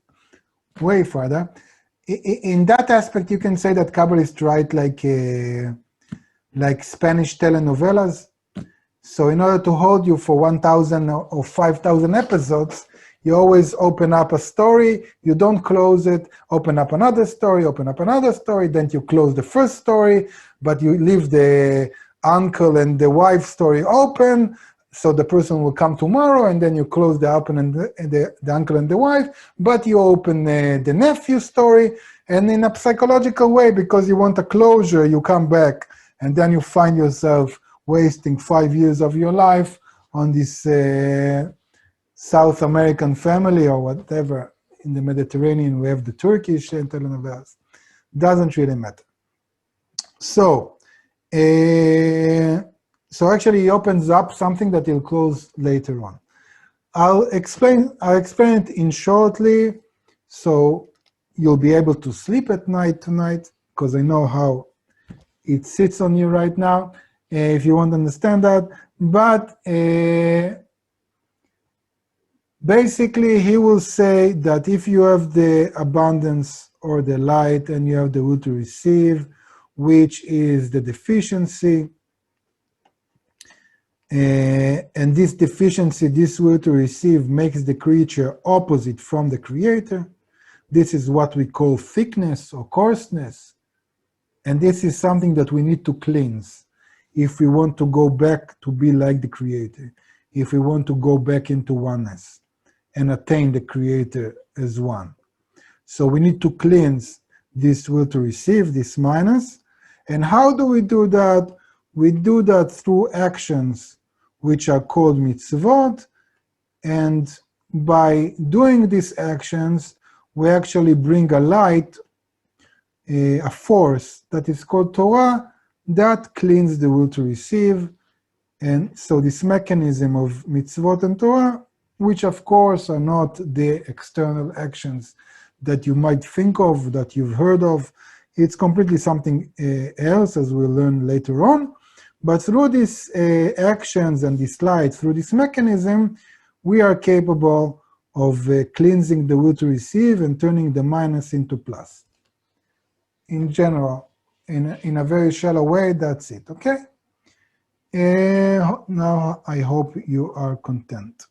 way further. In that aspect, you can say that Kabbalists write like Spanish telenovelas. So in order to hold you for 1,000 or 5,000 episodes, you always open up a story, you don't close it, open up another story, then you close the first story, but you leave the uncle and the wife story open, so the person will come tomorrow, and then you close the open and the uncle and the wife, but you open the nephew story, and in a psychological way, because you want a closure, you come back, and then you find yourself wasting 5 years of your life on this South American family or whatever. In the Mediterranean, we have the Turkish telenovelas. Doesn't really matter. So actually he opens up something that he'll close later on. I'll explain it in shortly, so you'll be able to sleep at night tonight, because I know how it sits on you right now, if you want to understand that. But basically, he will say that if you have the abundance or the light and you have the will to receive, which is the deficiency, and this deficiency, this will to receive, makes the creature opposite from the creator. This is what we call thickness or coarseness. And this is something that we need to cleanse if we want to go back to be like the creator, if we want to go back into oneness and attain the creator as one. So we need to cleanse this will to receive, this minus. And how do we do that? We do that through actions which are called mitzvot. And by doing these actions, we actually bring a light, a force that is called Torah, that cleans the will to receive. And so this mechanism of mitzvot and Torah, which of course are not the external actions that you might think of, that you've heard of, it's completely something else, as we'll learn later on. But through these actions and this light, through this mechanism, we are capable of cleansing the will to receive and turning the minus into plus. In general, in a very shallow way, that's it, okay? Now I hope you are content.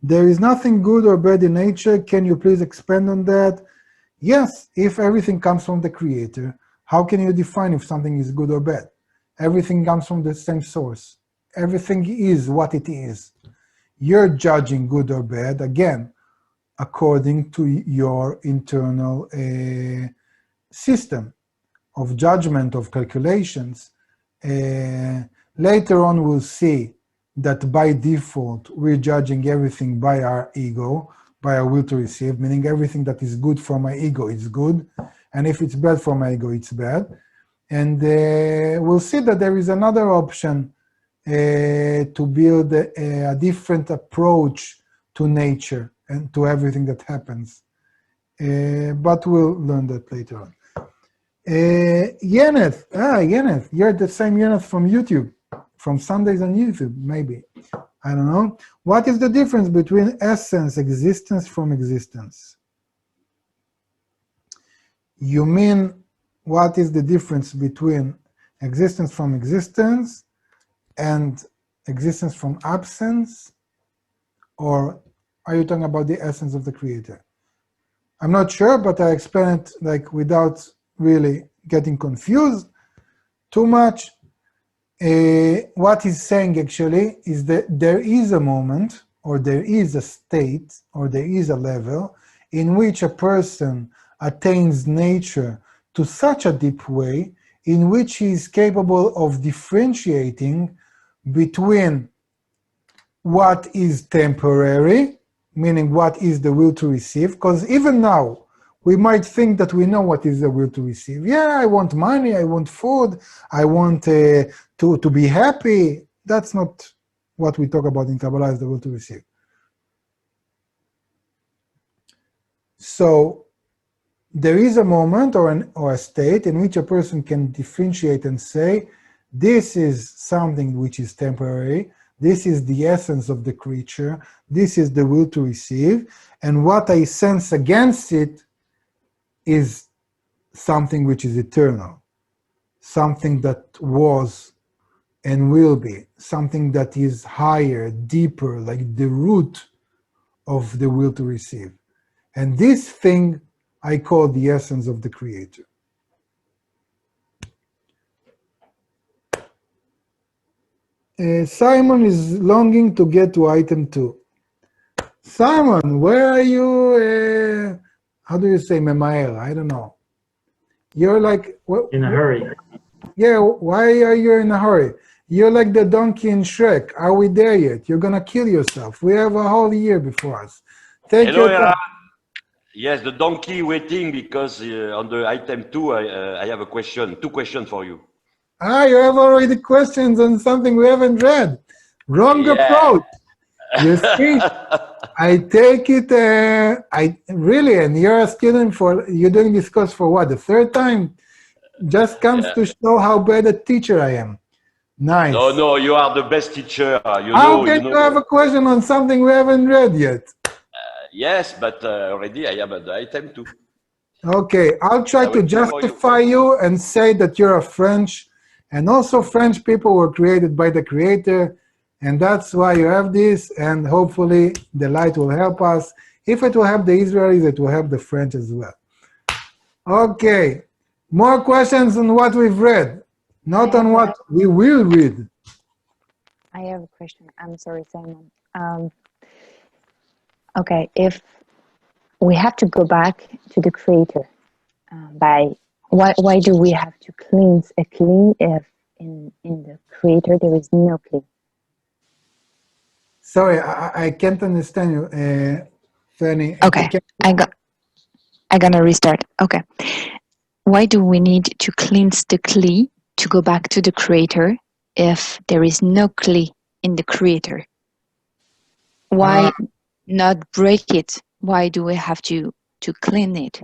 There is nothing good or bad in nature. Can you please expand on that? Yes, if everything comes from the creator, how can you define if something is good or bad? Everything comes from the same source. Everything is what it is. You're judging good or bad, again, according to your internal system of judgment, of calculations. Later on, we'll see that by default, we're judging everything by our ego, by our will to receive, meaning everything that is good for my ego is good, and if it's bad for my ego, it's bad. And we'll see that there is another option to build a different approach to nature and to everything that happens. But we'll learn that later on. Yeneth, Yeneth, you're the same Yeneth from YouTube, from Sundays on YouTube, maybe. I don't know. What is the difference between essence, existence from existence? You mean, what is the difference between existence from existence and existence from absence? Or are you talking about the essence of the creator? I'm not sure, but I explain it like without really getting confused too much. What he's saying actually is that there is a moment, or there is a state, or there is a level in which a person attains nature to such a deep way in which he is capable of differentiating between what is temporary, meaning what is the will to receive, because even now, we might think that we know what is the will to receive. Yeah, I want money, I want food, I want to be happy. That's not what we talk about in Kabbalah as the will to receive. So there is a moment or a state in which a person can differentiate and say, this is something which is temporary, this is the essence of the creature, this is the will to receive, and what I sense against it is something which is eternal, something that was and will be, something that is higher, deeper, like the root of the will to receive. And this thing I call the essence of the creator. Simon is longing to get to item 2. Simon, where are you? How do you say memael? I don't know. You're like In a hurry. Yeah, why are you in a hurry? You're like the donkey in Shrek. Are we there yet? You're gonna kill yourself. We have a whole year before us. Take Hello, your time. Era. Yes, the donkey waiting because on the item 2, I have a question, 2 questions for you. Ah, you have already questions on something we haven't read. Wrong Yeah. approach. You see, I take it, I really, and you're a student you're doing this course for what, the 3rd time? Just comes to show how bad a teacher I am. Nice. No, you are the best teacher. How can you have a question on something we haven't read yet? Yes, but already I have the item 2. Okay, I'll try to justify you and say that you're a French, and also French people were created by the Creator, and that's why you have this, and hopefully the light will help us. If it will help the Israelis, it will help the French as well. Okay, more questions on what we've read, not on what we will read. I have a question. I'm sorry, Simon. Okay, if we have to go back to the Creator, why do we have to cleanse a clean if in the Creator there is no clean? Sorry, I can't understand you, Fanny. Okay, I'm gonna restart. Okay, why do we need to cleanse the Kli to go back to the Creator if there is no Kli in the Creator? Why not break it? Why do we have to clean it?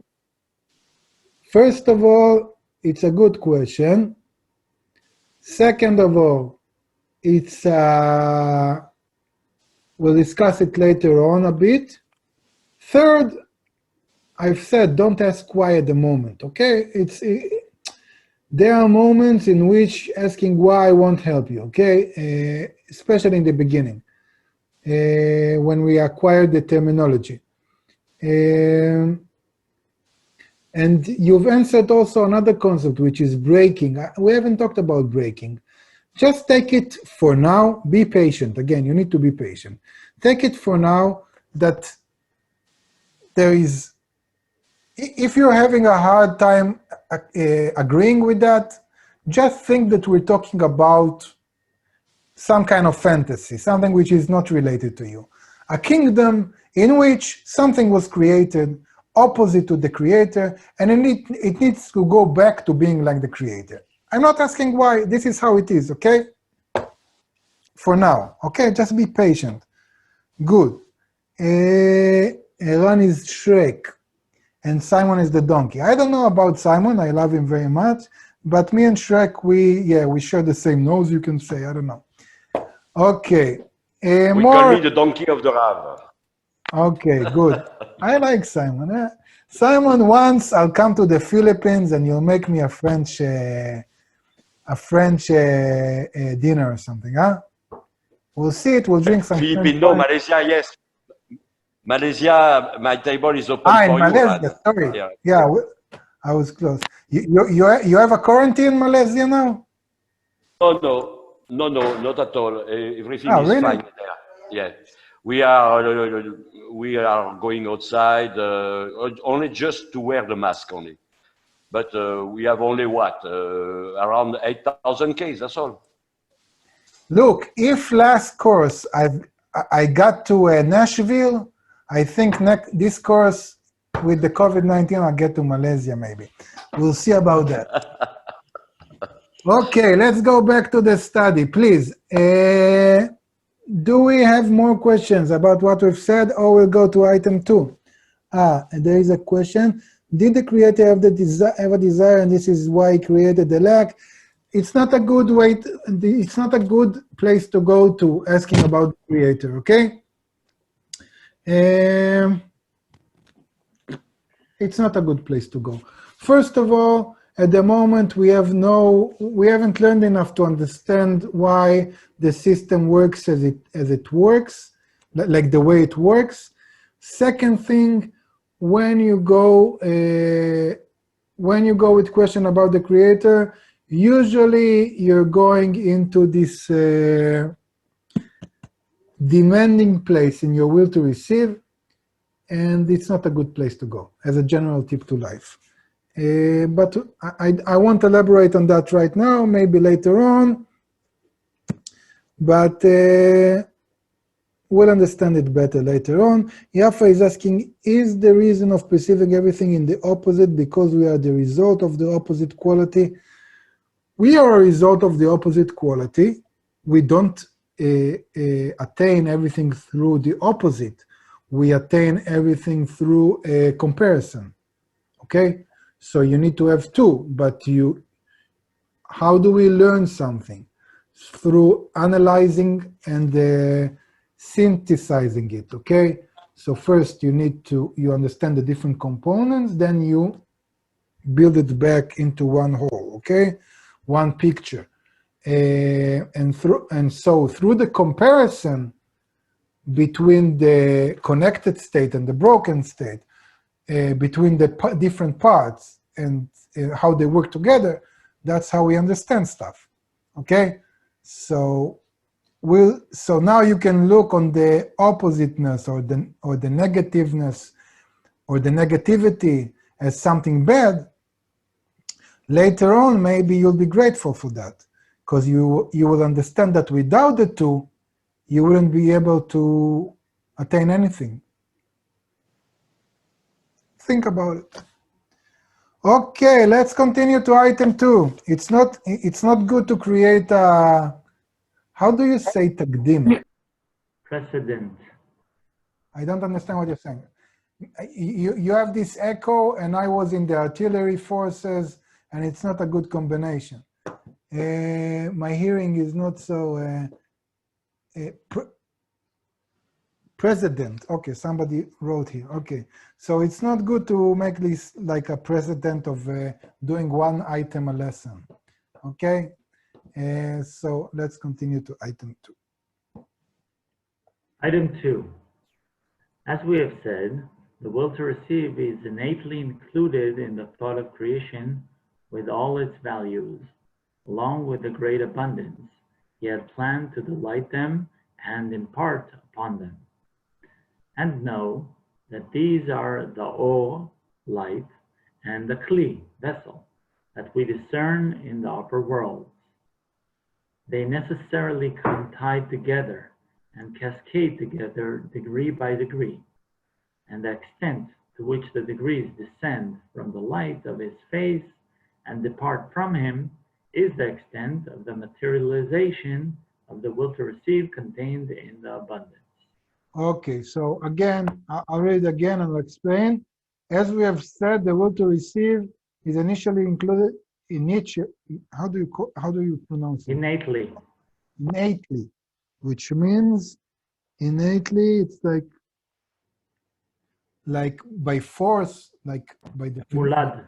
First of all, it's a good question. Second of all, it's we'll discuss it later on a bit. Third, I've said don't ask why at the moment, okay? There are moments in which asking why won't help you, okay? Especially in the beginning, when we acquire the terminology. And you've answered also another concept, which is breaking. We haven't talked about breaking. Just take it for now. Be patient. Again, you need to be patient. Take it for now that there is, if you're having a hard time agreeing with that, just think that we're talking about some kind of fantasy, something which is not related to you. A kingdom in which something was created opposite to the Creator, and it needs to go back to being like the Creator. I'm not asking why, this is how it is, okay? For now, okay? Just be patient. Good. Eran is Shrek, and Simon is the donkey. I don't know about Simon, I love him very much, but me and Shrek, we share the same nose, you can say, I don't know. Okay. We call me the donkey of the Rav. Okay, good. I like Simon. Simon, once I'll come to the Philippines and you'll make me a French dinner or something, huh? We'll see it, we'll drink some Filipino, Malaysia, yes. Malaysia, my table is open for in Malaysia, you. sorry. Yeah, I was close. You have a quarantine in Malaysia now? No, not at all. Everything is really? fine there. Yeah. We are going outside only just to wear the mask only. But we have only around 8,000 cases, that's all. Look, if last course I got to Nashville, I think this course with the COVID-19 I'll get to Malaysia maybe. We'll see about that. Okay, let's go back to the study, please. Do we have more questions about what we've said, or we'll go to item 2? There is a question. Did the Creator have a desire, and this is why he created the lack? It's not a good way. It's not a good place to go to asking about the Creator. Okay. It's not a good place to go. First of all, at the moment, we haven't learned enough to understand why the system works as it works, like the way it works. Second thing, when you go with question about the Creator, usually you're going into this demanding place in your will to receive, and it's not a good place to go as a general tip to life. But I won't elaborate on that right now, maybe later on, but we'll understand it better later on. Yafa is asking, is the reason of perceiving everything in the opposite because we are the result of the opposite quality? We are a result of the opposite quality. We don't attain everything through the opposite. We attain everything through a comparison, okay? So you need to have two, but how do we learn something? Through analyzing and synthesizing it, okay? So first you understand the different components, then you build it back into one whole, okay? One picture. And so through the comparison between the connected state and the broken state, between the different parts and how they work together, that's how we understand stuff, okay? So now you can look on the oppositeness or the negativeness or the negativity as something bad. Later on, maybe you'll be grateful for that, because you will understand that without the two, you wouldn't be able to attain anything. Think about it. Okay, let's continue to item 2. It's not good to create a, how do you say takdim? Precedent. I don't understand what you're saying. You have this echo, and I was in the artillery forces, and it's not a good combination. My hearing is not so... President. Okay, somebody wrote here. Okay, so it's not good to make this like a precedent of doing one item a lesson. Okay, so let's continue to item 2. Item 2. As we have said, the will to receive is innately included in the thought of creation with all its values, along with the great abundance he had planned to delight them and impart upon them. And know that these are the O, light, and the Kli, vessel, that we discern in the upper worlds. They necessarily come tied together and cascade together degree by degree, and the extent to which the degrees descend from the light of his face and depart from him is the extent of the materialization of the will to receive contained in the abundance. Okay, so again, I'll read again and I'll explain. As we have said, the will to receive is initially included how do you pronounce it? Innately. Innately, which means innately it's like by force, like by the Mulad.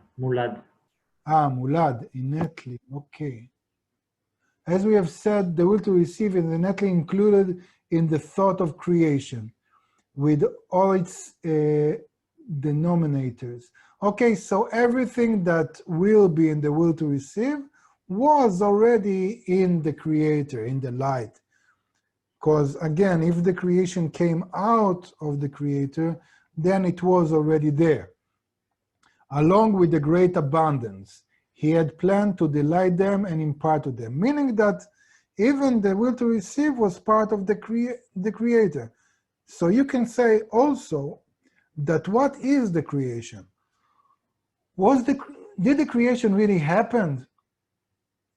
Mulad, innately, okay. As we have said, the will to receive is innately included in the thought of creation with all its denominators. Okay, so everything that will be in the will to receive was already in the creator, in the light. Because again, if the creation came out of the creator, then it was already there. Along with the great abundance, he had planned to delight them and impart to them, meaning that even the will to receive was part of the creator. So you can say also that what is the creation? Did the creation really happen?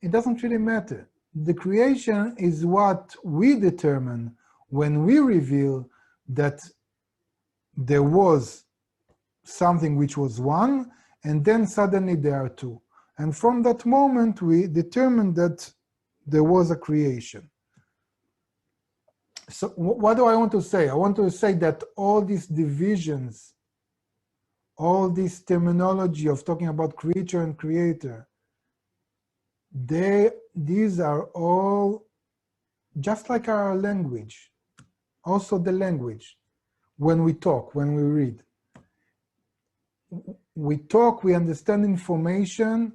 It doesn't really matter. The creation is what we determine when we reveal that there was something which was one, and then suddenly there are two. And from that moment, we determined that there was a creation. So what do I want to say? I want to say that all these divisions, all this terminology of talking about creature and creator, these are all just like our language, also the language. When we talk, when we read, we talk, we understand information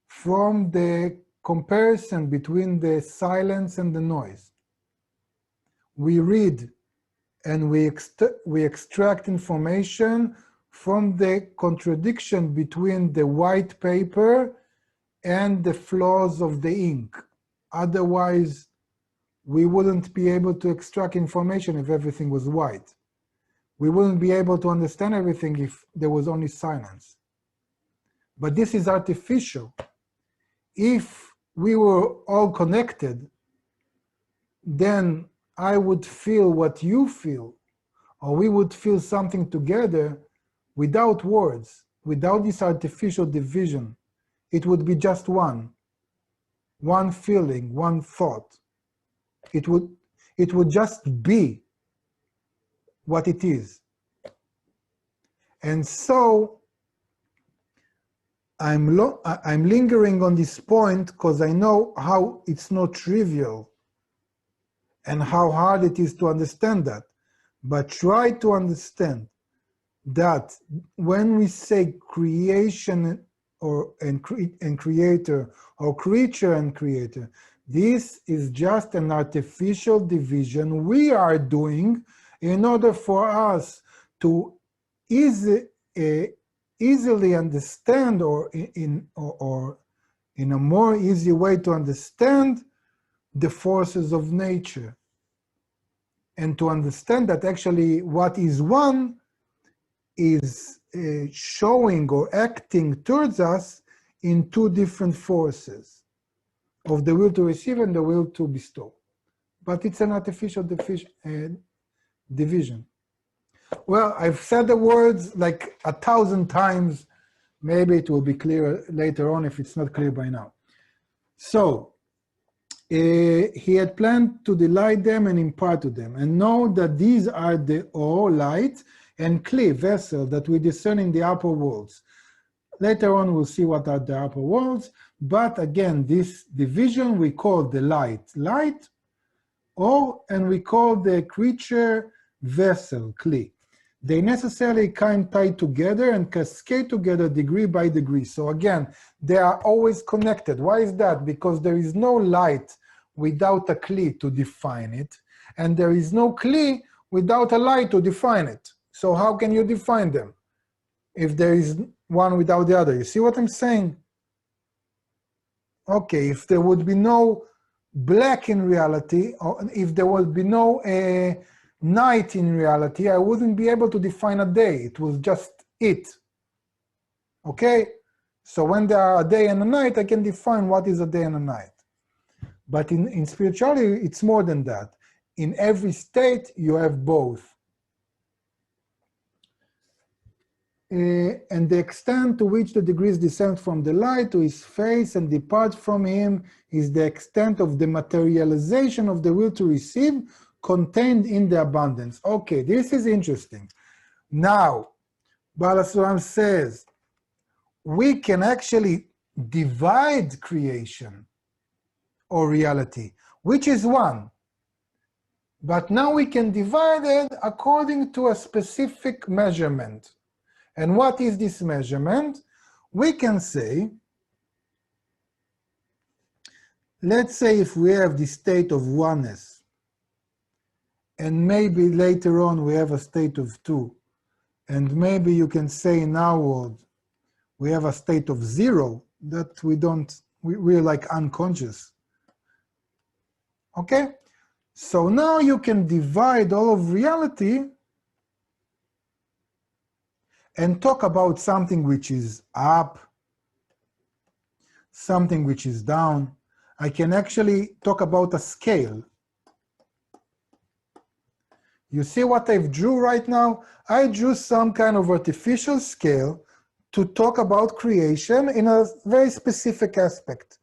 from the comparison between the silence and the noise. We read and we extract information from the contradiction between the white paper and the flaws of the ink. Otherwise, we wouldn't be able to extract information if everything was white. We wouldn't be able to understand everything if there was only silence. But this is artificial. If we were all connected, then I would feel what you feel, or we would feel something together without words, without this artificial division. It would be just one feeling, one thought. It would just be what it is. And so I'm lingering on this point because I know how it's not trivial and how hard it is to understand that. But try to understand that when we say creation and creator, or creature and creator, this is just an artificial division we are doing in order for us to easily understand, or in a more easy way to understand the forces of nature, and to understand that actually what is one is showing or acting towards us in two different forces, of the will to receive and the will to bestow. But it's an artificial division. Well, I've said the words like 1,000 times. Maybe it will be clearer later on if it's not clear by now. So, he had planned to delight them and impart to them, and know that these are the ore, light, and clay, vessel, that we discern in the upper worlds. Later on, we'll see what are the upper worlds, but again, this division we call the light, ore, and we call the creature, vessel, clay. They necessarily kind tie together and cascade together degree by degree. So again, they are always connected. Why is that? Because there is no light without a kli to define it, and there is no kli without a light to define it. So how can you define them if there is one without the other? You see what I'm saying? Okay, if there would be no black in reality, or if there would be no night in reality, I wouldn't be able to define a day. It was just it. Okay? So when there are a day and a night, I can define what is a day and a night. But in spirituality, it's more than that. In every state, you have both. And the extent to which the degrees descend from the light to his face and depart from him is the extent of the materialization of the will to receive contained in the abundance. Okay, this is interesting. Now, Baal HaSulam says, we can actually divide creation or reality, which is one. But now we can divide it according to a specific measurement. And what is this measurement? We can say, let's say if we have the state of oneness, and maybe later on we have a state of two, and maybe you can say in our world, we have a state of zero, that we're like unconscious. Okay? So now you can divide all of reality and talk about something which is up, something which is down. I can actually talk about a scale. You see what I've drew right now? I drew some kind of artificial scale to talk about creation in a very specific aspect.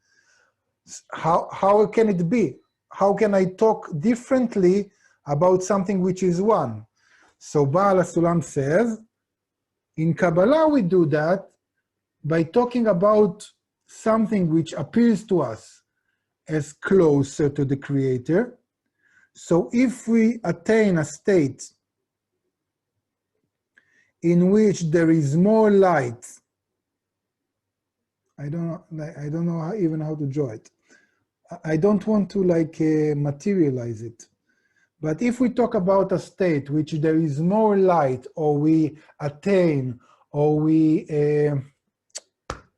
How can it be? How can I talk differently about something which is one? So Baal HaSulam says, in Kabbalah we do that by talking about something which appears to us as closer to the Creator. So if we attain a state in which there is more light, I don't know even how to draw it. I don't want to like materialize it. But if we talk about a state which there is more light, or we attain, or we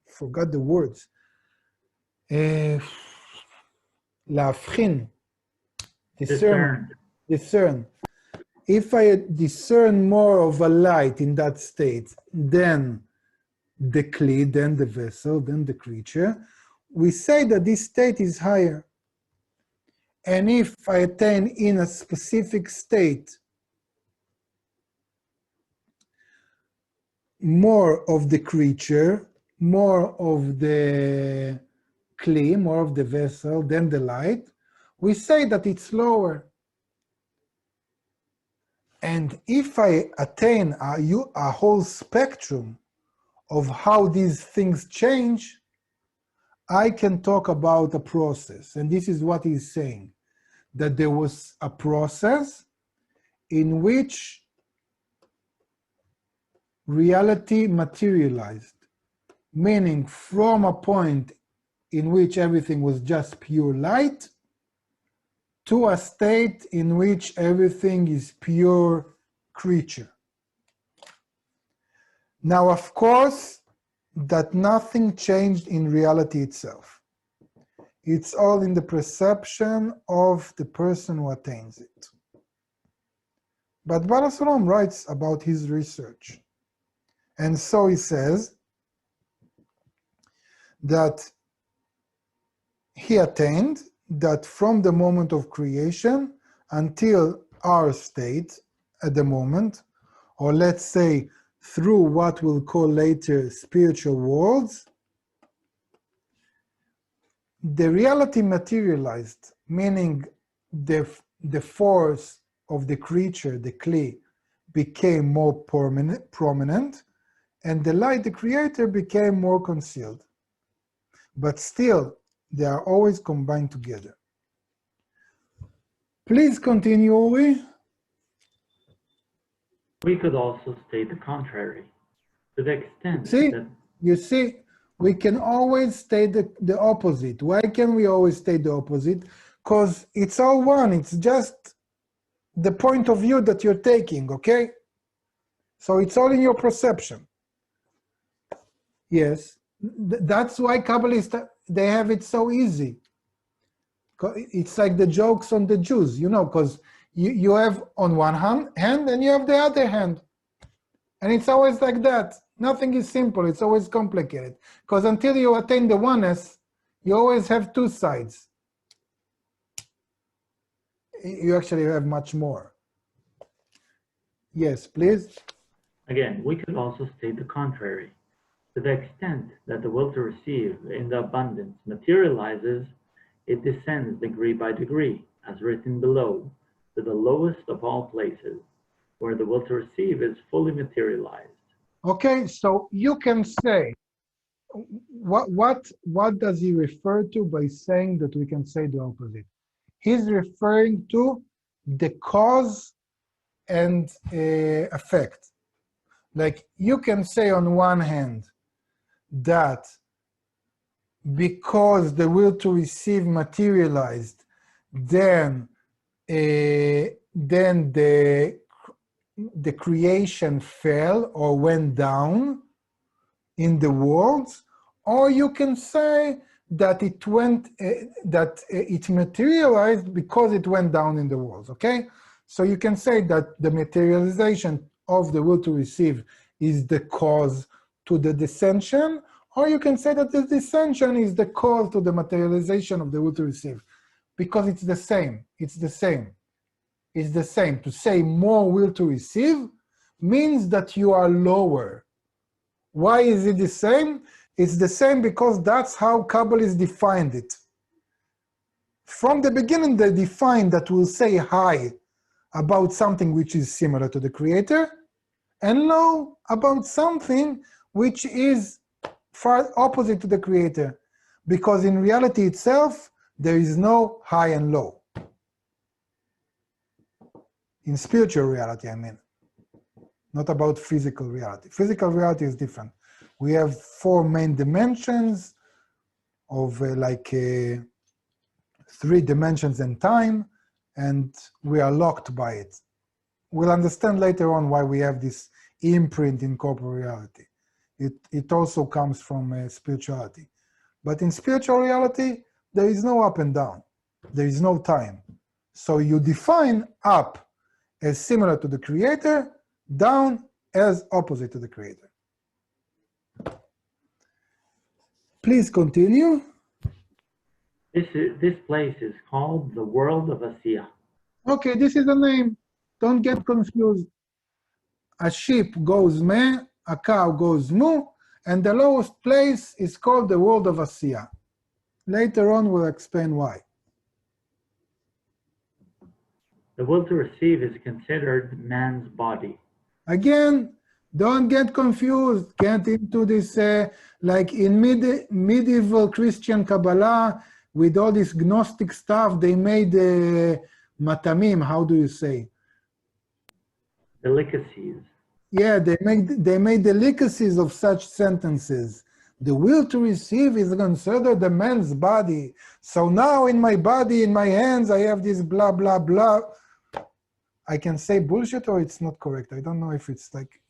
forgot the words. להבחין, discern. If I discern more of a light in that state than the kli, than the vessel, than the creature, we say that this state is higher. And if I attain in a specific state more of the creature, more of the kli, more of the vessel than the light, we say that it's lower. And if I attain a whole spectrum of how these things change, I can talk about a process. And this is what he's saying, that there was a process in which reality materialized, meaning from a point in which everything was just pure light to a state in which everything is pure creature. Now, of course, that nothing changed in reality itself. It's all in the perception of the person who attains it. But Baal HaSulam writes about his research. And so he says that he attained that from the moment of creation until our state at the moment, or let's say through what we'll call later spiritual worlds, the reality materialized, meaning the force of the creature, the kli, became more prominent, and the light, the creator, became more concealed. But still, they are always combined together. Please continue, Uri. We could also state the contrary, to the extent that... You see, we can always state the opposite. Why can we always state the opposite? Because it's all one. It's just the point of view that you're taking, okay? So it's all in your perception. Yes, that's why Kabbalists, they have it so easy. It's like the jokes on the Jews, you know, because you have on one hand and you have the other hand. And it's always like that. Nothing is simple, it's always complicated. Because until you attain the oneness, you always have two sides. You actually have much more. Yes, please. Again, we could also state the contrary. To the extent that the will to receive in the abundance materializes, it descends degree by degree, as written below, to the lowest of all places, where the will to receive is fully materialized. Okay, so you can say, what does he refer to by saying that we can say the opposite? He's referring to the cause and effect. Like you can say on one hand that because the will to receive materialized, then the creation fell or went down in the worlds, or you can say that it went it materialized because it went down in the worlds. Okay, so you can say that the materialization of the will to receive is the cause to the descension, or you can say that the descension is the cause to the materialization of the will to receive, because it's the same. It's the same. It's the same. To say more will to receive means that you are lower. Why is it the same? It's the same because that's how Kabbalists defined it. From the beginning, they defined that we'll say high about something which is similar to the Creator, and low about something which is far opposite to the Creator. Because in reality itself, there is no high and low. In spiritual reality, I mean. Not about physical reality. Physical reality is different. We have 4 main dimensions of 3 dimensions in time, and we are locked by it. We'll understand later on why we have this imprint in corporeality. It also comes from spirituality. But in spiritual reality, there is no up and down. There is no time. So you define up as similar to the creator, down as opposite to the creator. Please continue. This place is called the world of Asiya. Okay, this is a name. Don't get confused. A sheep goes meh, a cow goes moo, and the lowest place is called the world of Asiya. Later on, we'll explain why. The will to receive is considered man's body. Again, don't get confused. Get into this, like in medieval Christian Kabbalah, with all this Gnostic stuff, they made matamim, how do you say? Delicacies. Yeah, they made delicacies of such sentences. The will to receive is considered the man's body. So now in my body, in my hands, I have this blah, blah, blah. I can say bullshit or it's not correct. I don't know if it's like,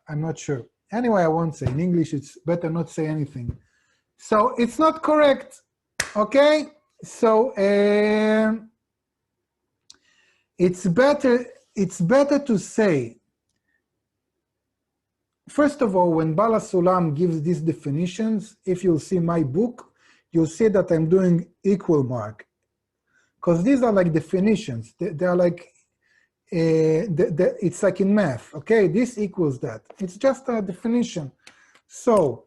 I'm not sure. Anyway, I won't say. In English, it's better not say anything. So it's not correct, okay? So it's better to say, first of all, when Bala Sulam gives these definitions, if you'll see my book, you'll see that I'm doing equal mark. Because these are like definitions. They are like, it's like in math, okay? This equals that. It's just a definition. So,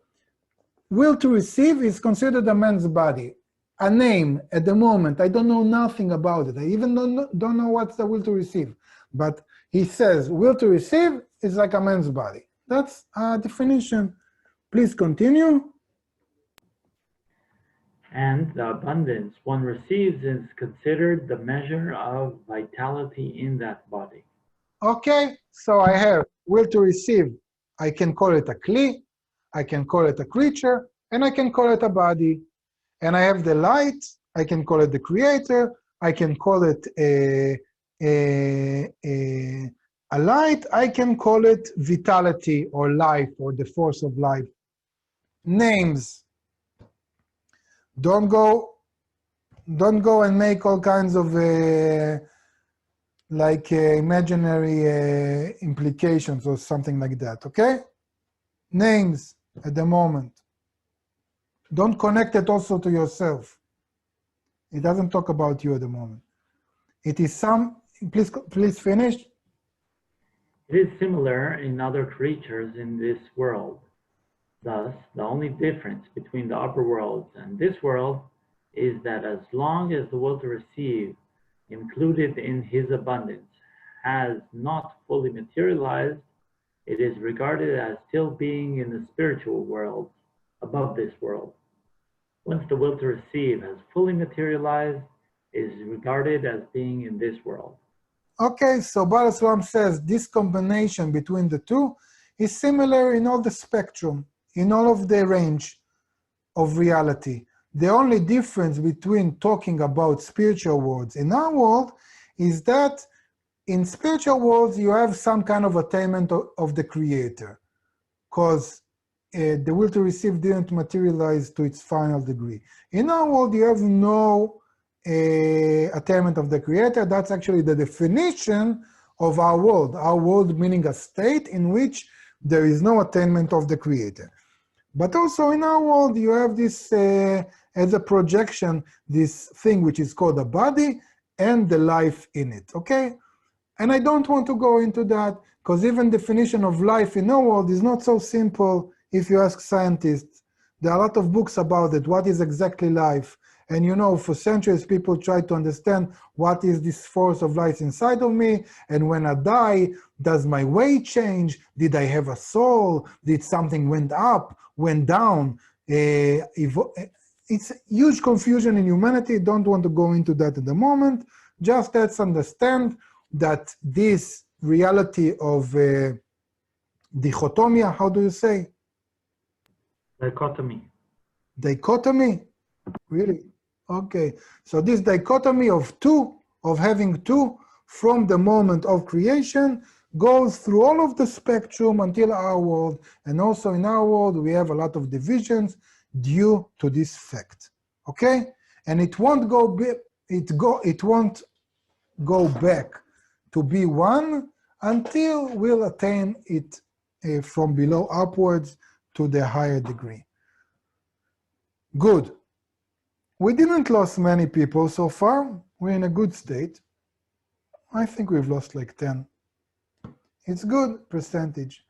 will to receive is considered a man's body. A name at the moment, I don't know nothing about it. I even don't know what's the will to receive. But he says, will to receive is like a man's body. That's a definition. Please continue. And the abundance one receives is considered the measure of vitality in that body. Okay, so I have will to receive. I can call it a kli, I can call it a creature, and I can call it a body. And I have the light, I can call it the creator, I can call it a light, I can call it vitality or life or the force of life. Names. Don't go and make all kinds of imaginary implications or something like that, okay? Names at the moment. Don't connect it also to yourself. It doesn't talk about you at the moment. It is please finish. It is similar in other creatures in this world. Thus, the only difference between the upper worlds and this world is that as long as the will to receive, included in his abundance, has not fully materialized, it is regarded as still being in the spiritual world, above this world. Once the will to receive has fully materialized, it is regarded as being in this world. Okay, so Baal Sulam says this combination between the two is similar in all the spectrum, in all of the range of reality. The only difference between talking about spiritual worlds in our world is that in spiritual worlds you have some kind of attainment of the creator, because the will to receive didn't materialize to its final degree. In our world you have no attainment of the creator. That's actually the definition of our world meaning a state in which there is no attainment of the creator. But also in our world, you have this, as a projection, this thing which is called a body and the life in it, okay? And I don't want to go into that, because even definition of life in our world is not so simple if you ask scientists. There are a lot of books about it, what is exactly life? And you know, for centuries, people try to understand what is this force of life inside of me, and when I die, does my weight change? Did I have a soul? Did something went up, went down? It's huge confusion in humanity. Don't want to go into that at the moment. Just let's understand that this reality of Dichotomia, how do you say? Dichotomy. Dichotomy? Really? Okay. So this dichotomy of two, of having two from the moment of creation, goes through all of the spectrum until our world. And also in our world, we have a lot of divisions due to this fact. Okay? And it won't go, it won't go back to be one until we'll attain it from below upwards to the higher degree. Good. We didn't lose many people so far. We're in a good state. I think we've lost like 10. It's good percentage.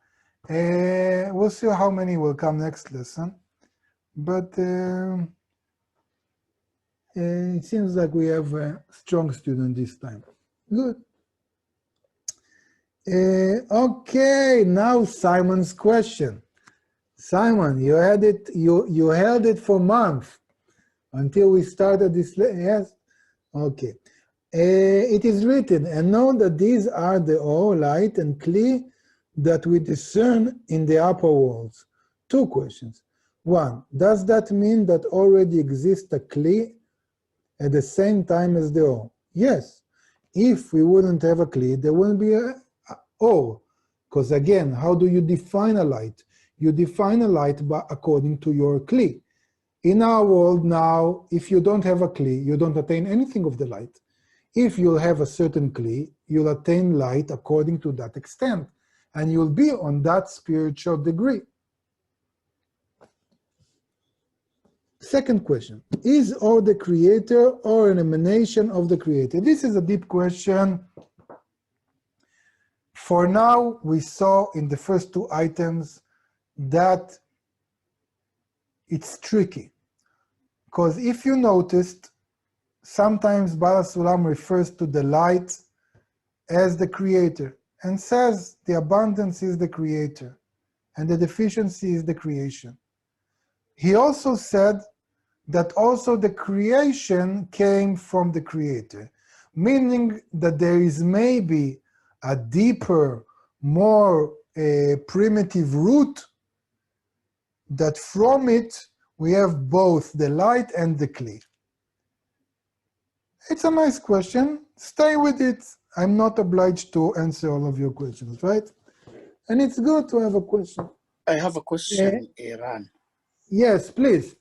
We'll see how many will come next lesson. But it seems like we have a strong student this time. Good. Okay, now Simon's question. Simon, you had it. You held it for months until we started this. Yes. Okay. It is written, and know that these are the all light and kli that we discern in the upper worlds. Two questions. One, does that mean that already exists a kli at the same time as the all? Yes. If we wouldn't have a kli, there wouldn't be a all. Because again, how do you define a light? You define a light according to your kli. In our world now, if you don't have a kli, you don't attain anything of the light. If you have a certain kli, you'll attain light according to that extent, and you'll be on that spiritual degree. Second question, is all the creator or an emanation of the creator? This is a deep question. For now, we saw in the first two items that it's tricky. Because if you noticed, sometimes Bala Sulam refers to the light as the creator and says the abundance is the creator and the deficiency is the creation. He also said that also the creation came from the creator, meaning that there is maybe a deeper, more primitive root that from it we have both the light and the kli. It's a nice question. Stay with it. I'm not obliged to answer all of your questions, right? And it's good to have a question. I have a question, Iran. Yes, please.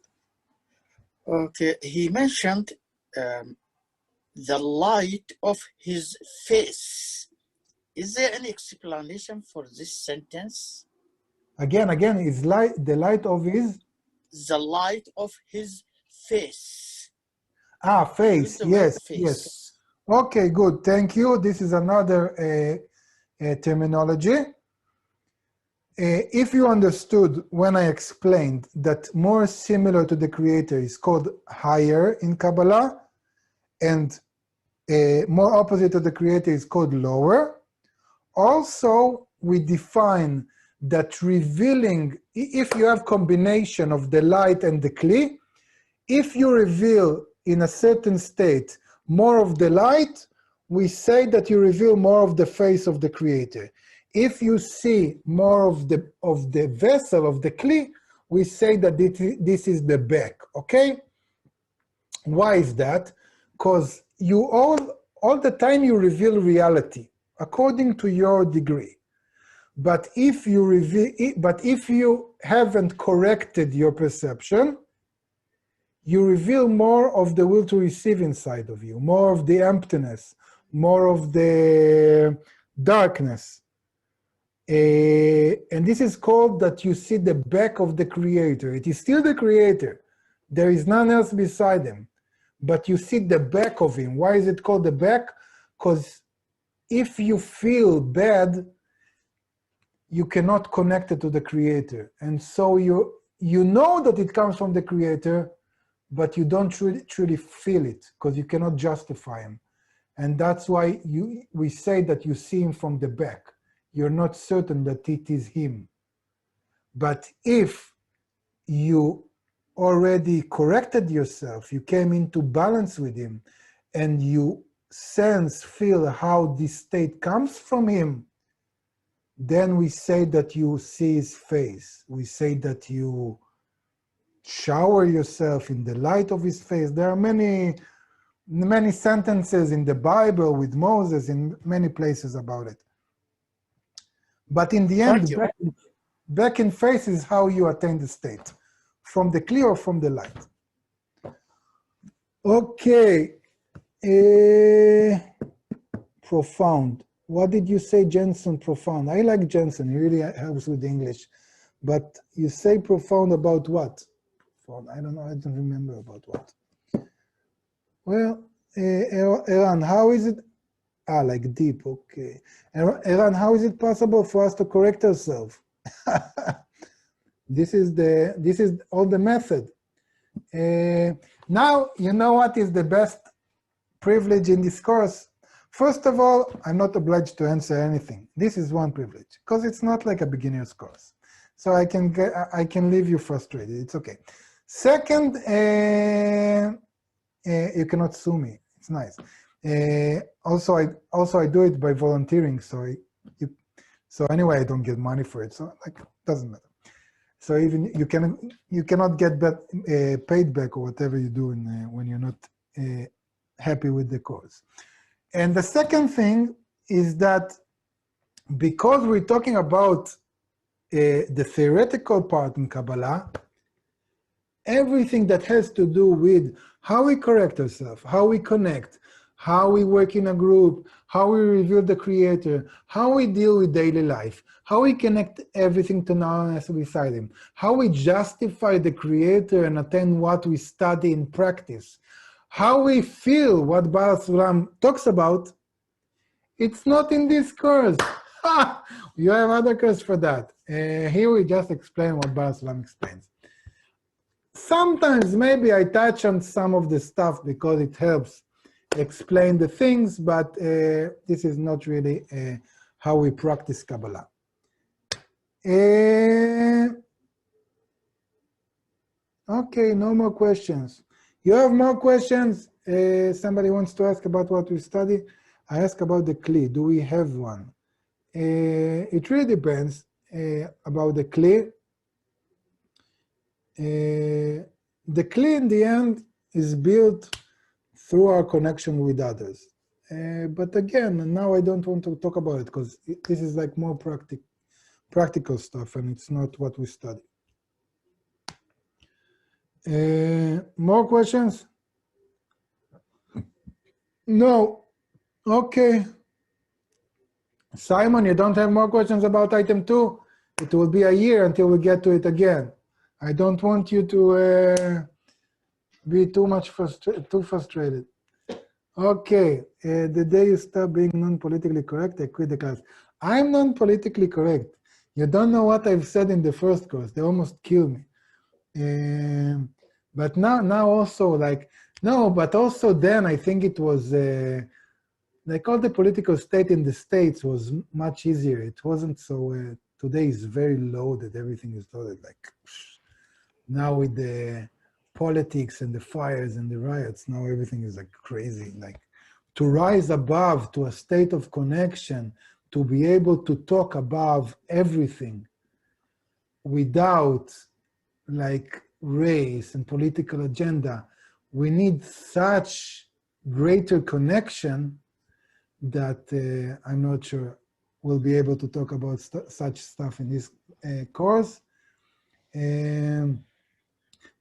Okay, he mentioned the light of his face. Is there any explanation for this sentence? Again, is light the light of his? The light of his face. Ah, face. Yes, Face. yes. Okay, good. Thank you. This is another terminology. If you understood when I explained that more similar to the creator is called higher in Kabbalah, and more opposite to the creator is called lower. Also, we define that revealing, if you have combination of the light and the kli, if you reveal in a certain state more of the light, we say that you reveal more of the face of the creator. If you see more of the vessel of the kli, we say that this is the back, okay? Why is that? Because you all the time you reveal reality according to your degree. But if you haven't corrected your perception, you reveal more of the will to receive inside of you, more of the emptiness, more of the darkness. And this is called that you see the back of the creator. It is still the creator. There is none else beside him. But you see the back of him. Why is it called the back? Because if you feel bad, you cannot connect it to the creator. And so you know that it comes from the creator, but you don't truly feel it because you cannot justify him. And that's why we say that you see him from the back. You're not certain that it is him. But if you already corrected yourself, you came into balance with him, and you feel how this state comes from him, then we say that you see his face. We say that you shower yourself in the light of his face. There are many sentences in the Bible with Moses in many places about it. But in the Thank end, you. back in face is how you attain the state, from the clear or from the light. Okay. Profound. What did you say, Jensen? Profound. I like Jensen. He really helps with English. But you say profound about what? I don't know. I don't remember about what. Well, Eran, how is it? Like deep. Okay. Eran, how is it possible for us to correct ourselves? This is all the method. Now, you know what is the best privilege in this course? First of all, I'm not obliged to answer anything. This is one privilege, because it's not like a beginner's course. So I can leave you frustrated. It's okay. Second, you cannot sue me. It's nice. Also, I do it by volunteering. So anyway, I don't get money for it. So like, doesn't matter. So even you cannot get paid back or whatever you do when you're not happy with the course. And the second thing is that because we're talking about the theoretical part in Kabbalah, everything that has to do with how we correct ourselves, how we connect, how we work in a group, how we reveal the Creator, how we deal with daily life, how we connect everything to knowledge beside Him, how we justify the Creator and attain what we study in practice, how we feel what Baal Sulam talks about, it's not in this course. You have other course for that. Here we just explain what Baal Sulam explains. Sometimes maybe I touch on some of the stuff because it helps explain the things, but this is not really how we practice Kabbalah. Okay, no more questions. You have more questions? Somebody wants to ask about what we study? I ask about the Kli. Do we have one? It really depends about the Kli. The Kli in the end is built through our connection with others. But again, now I don't want to talk about it because this is like more practical stuff and it's not what we study. More questions? No. Okay. Simon, you don't have more questions about item 2? It will be a year until we get to it again. I don't want you to be too frustrated. Okay, the day you stop being non-politically correct, I quit the class. I'm non-politically correct. You don't know what I've said in the first course. They almost killed me. But now also like, no, but also then I think it was, like all the political state in the States was much easier. It wasn't so, today is very loaded, everything is loaded. Like now with the politics and the fires and the riots, now everything is like crazy. Like to rise above to a state of connection, to be able to talk above everything without like race and political agenda, we need such greater connection that I'm not sure we'll be able to talk about such stuff in this course.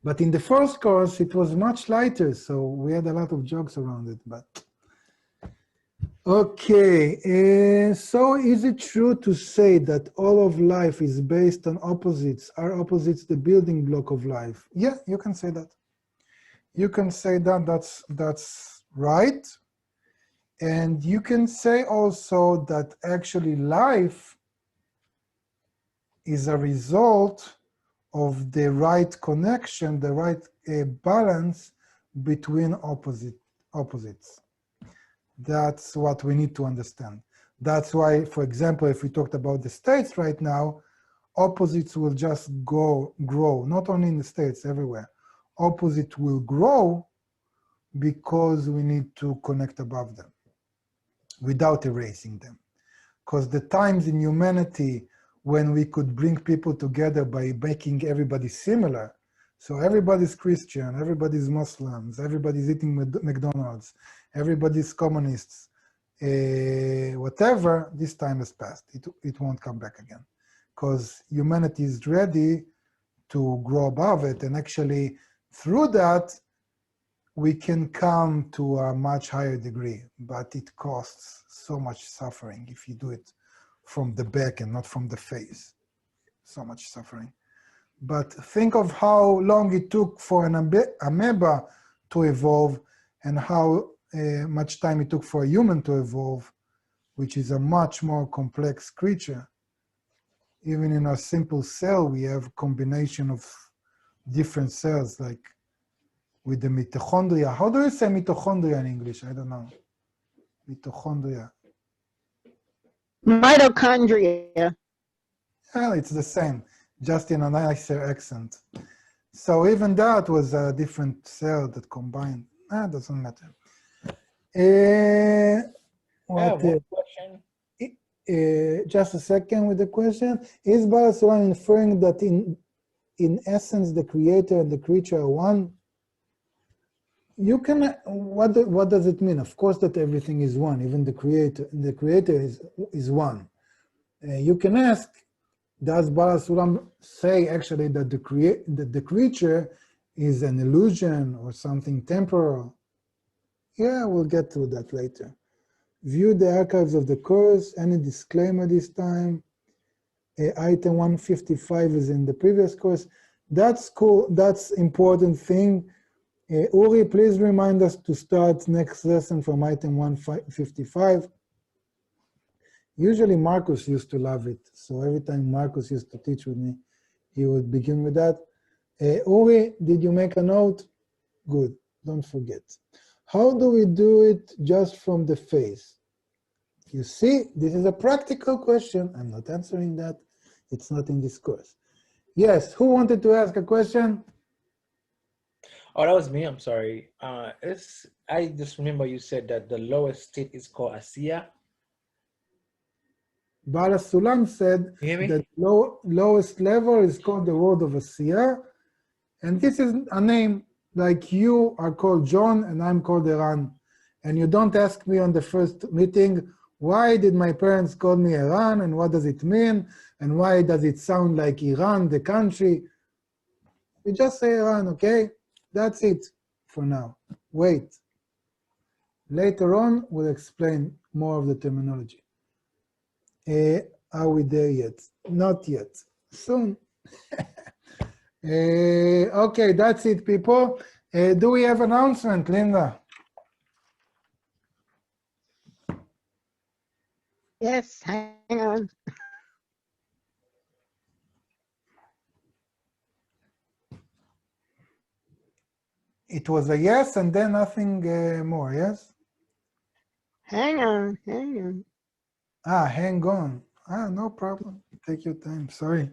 But in the first course, it was much lighter, so we had a lot of jokes around it. But okay, so is it true to say that all of life is based on opposites? Are opposites the building block of life? Yeah, you can say that. You can say that, that's right. And you can say also that actually life is a result of the right connection, the right balance between opposites. That's what we need to understand. That's why, for example, if we talked about the States right now, opposites will just grow, not only in the States, everywhere. Opposites will grow because we need to connect above them without erasing them. because the times in humanity when we could bring people together by making everybody similar. So everybody's Christian, everybody's Muslims, everybody's eating McDonald's, everybody's communists, whatever, this time has passed. It won't come back again because humanity is ready to grow above it. And actually through that, we can come to a much higher degree, but it costs so much suffering if you do it from the back and not from the face. So much suffering. But think of how long it took for an amoeba to evolve and how much time it took for a human to evolve, which is a much more complex creature. Even in a simple cell, we have combination of different cells, like with the mitochondria. How do you say mitochondria in English? I don't know. Mitochondria. Mitochondria. Well, it's the same, just in a nicer accent. So even that was a different cell that combined. Doesn't matter. One question. Just a second with the question. Is Baal Sulam inferring that in essence the creator and the creature are one? You can, what does it mean? Of course that everything is one, even the creator is one. You can ask, does Baal Sulam say actually that the creature is an illusion or something temporal? Yeah, we'll get to that later. View the archives of the course, any disclaimer this time. Item 155 is in the previous course. That's cool, that's important thing. Uri, please remind us to start next lesson from item 155. Usually Marcus used to love it. So every time Marcus used to teach with me, he would begin with that. Uri, did you make a note? Good, don't forget. How do we do it just from the face? You see, this is a practical question. I'm not answering that. It's not in this course. Yes, who wanted to ask a question? Oh, that was me. I'm sorry. I just remember you said that the lowest state is called Asiya. Baal Sulam said that lowest level is called the world of Asiya, and this is a name like you are called John and I'm called Iran. And you don't ask me on the first meeting, why did my parents call me Iran and what does it mean? And why does it sound like Iran, the country? We just say Iran, okay? That's it for now. Wait. Later on, we'll explain more of the terminology. Are we there yet? Not yet. Soon. Okay, that's it, people. Do we have announcement, Linda? Yes, hang on. It was a yes and then nothing more, yes? Hang on, hang on. Hang on. No problem. Take your time, sorry.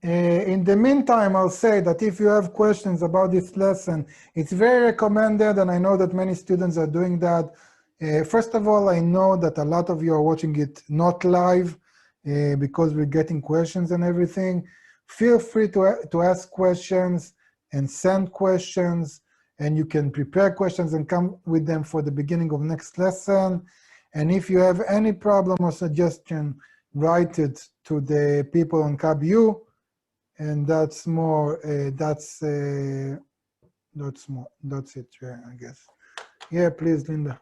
In the meantime, I'll say that if you have questions about this lesson, it's very recommended, and I know that many students are doing that. First of all, I know that a lot of you are watching it not live because we're getting questions and everything. Feel free to ask questions and send questions, and you can prepare questions and come with them for the beginning of next lesson. And if you have any problem or suggestion, write it to the people on CabU. And that's more, that's it, yeah, I guess. Yeah, please, Linda.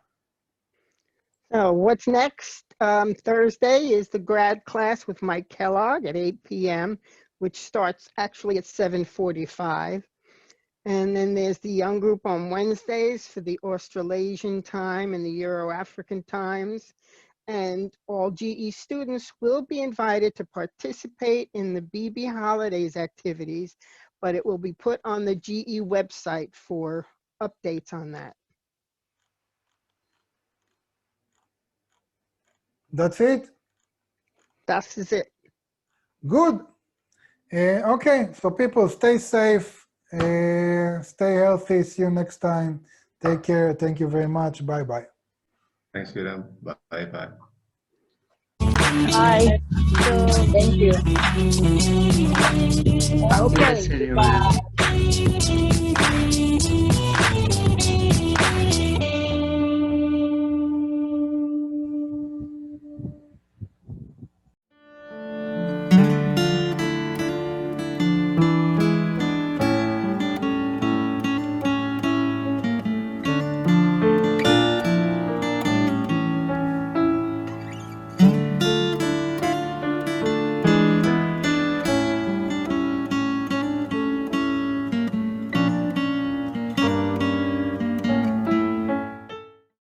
So what's next? Thursday is the grad class with Mike Kellogg at 8 p.m., which starts actually at 7:45. And then there's the young group on Wednesdays for the Australasian time and the Euro-African times. And all GE students will be invited to participate in the BB Holidays activities, but it will be put on the GE website for updates on that. That's it? That is it. Good. Okay, so people stay safe, stay healthy, see you next time. Take care. Thank you very much. Bye-bye. Thanks, Viram. Bye-bye. Bye. Thank you. Okay. Yes, everyone.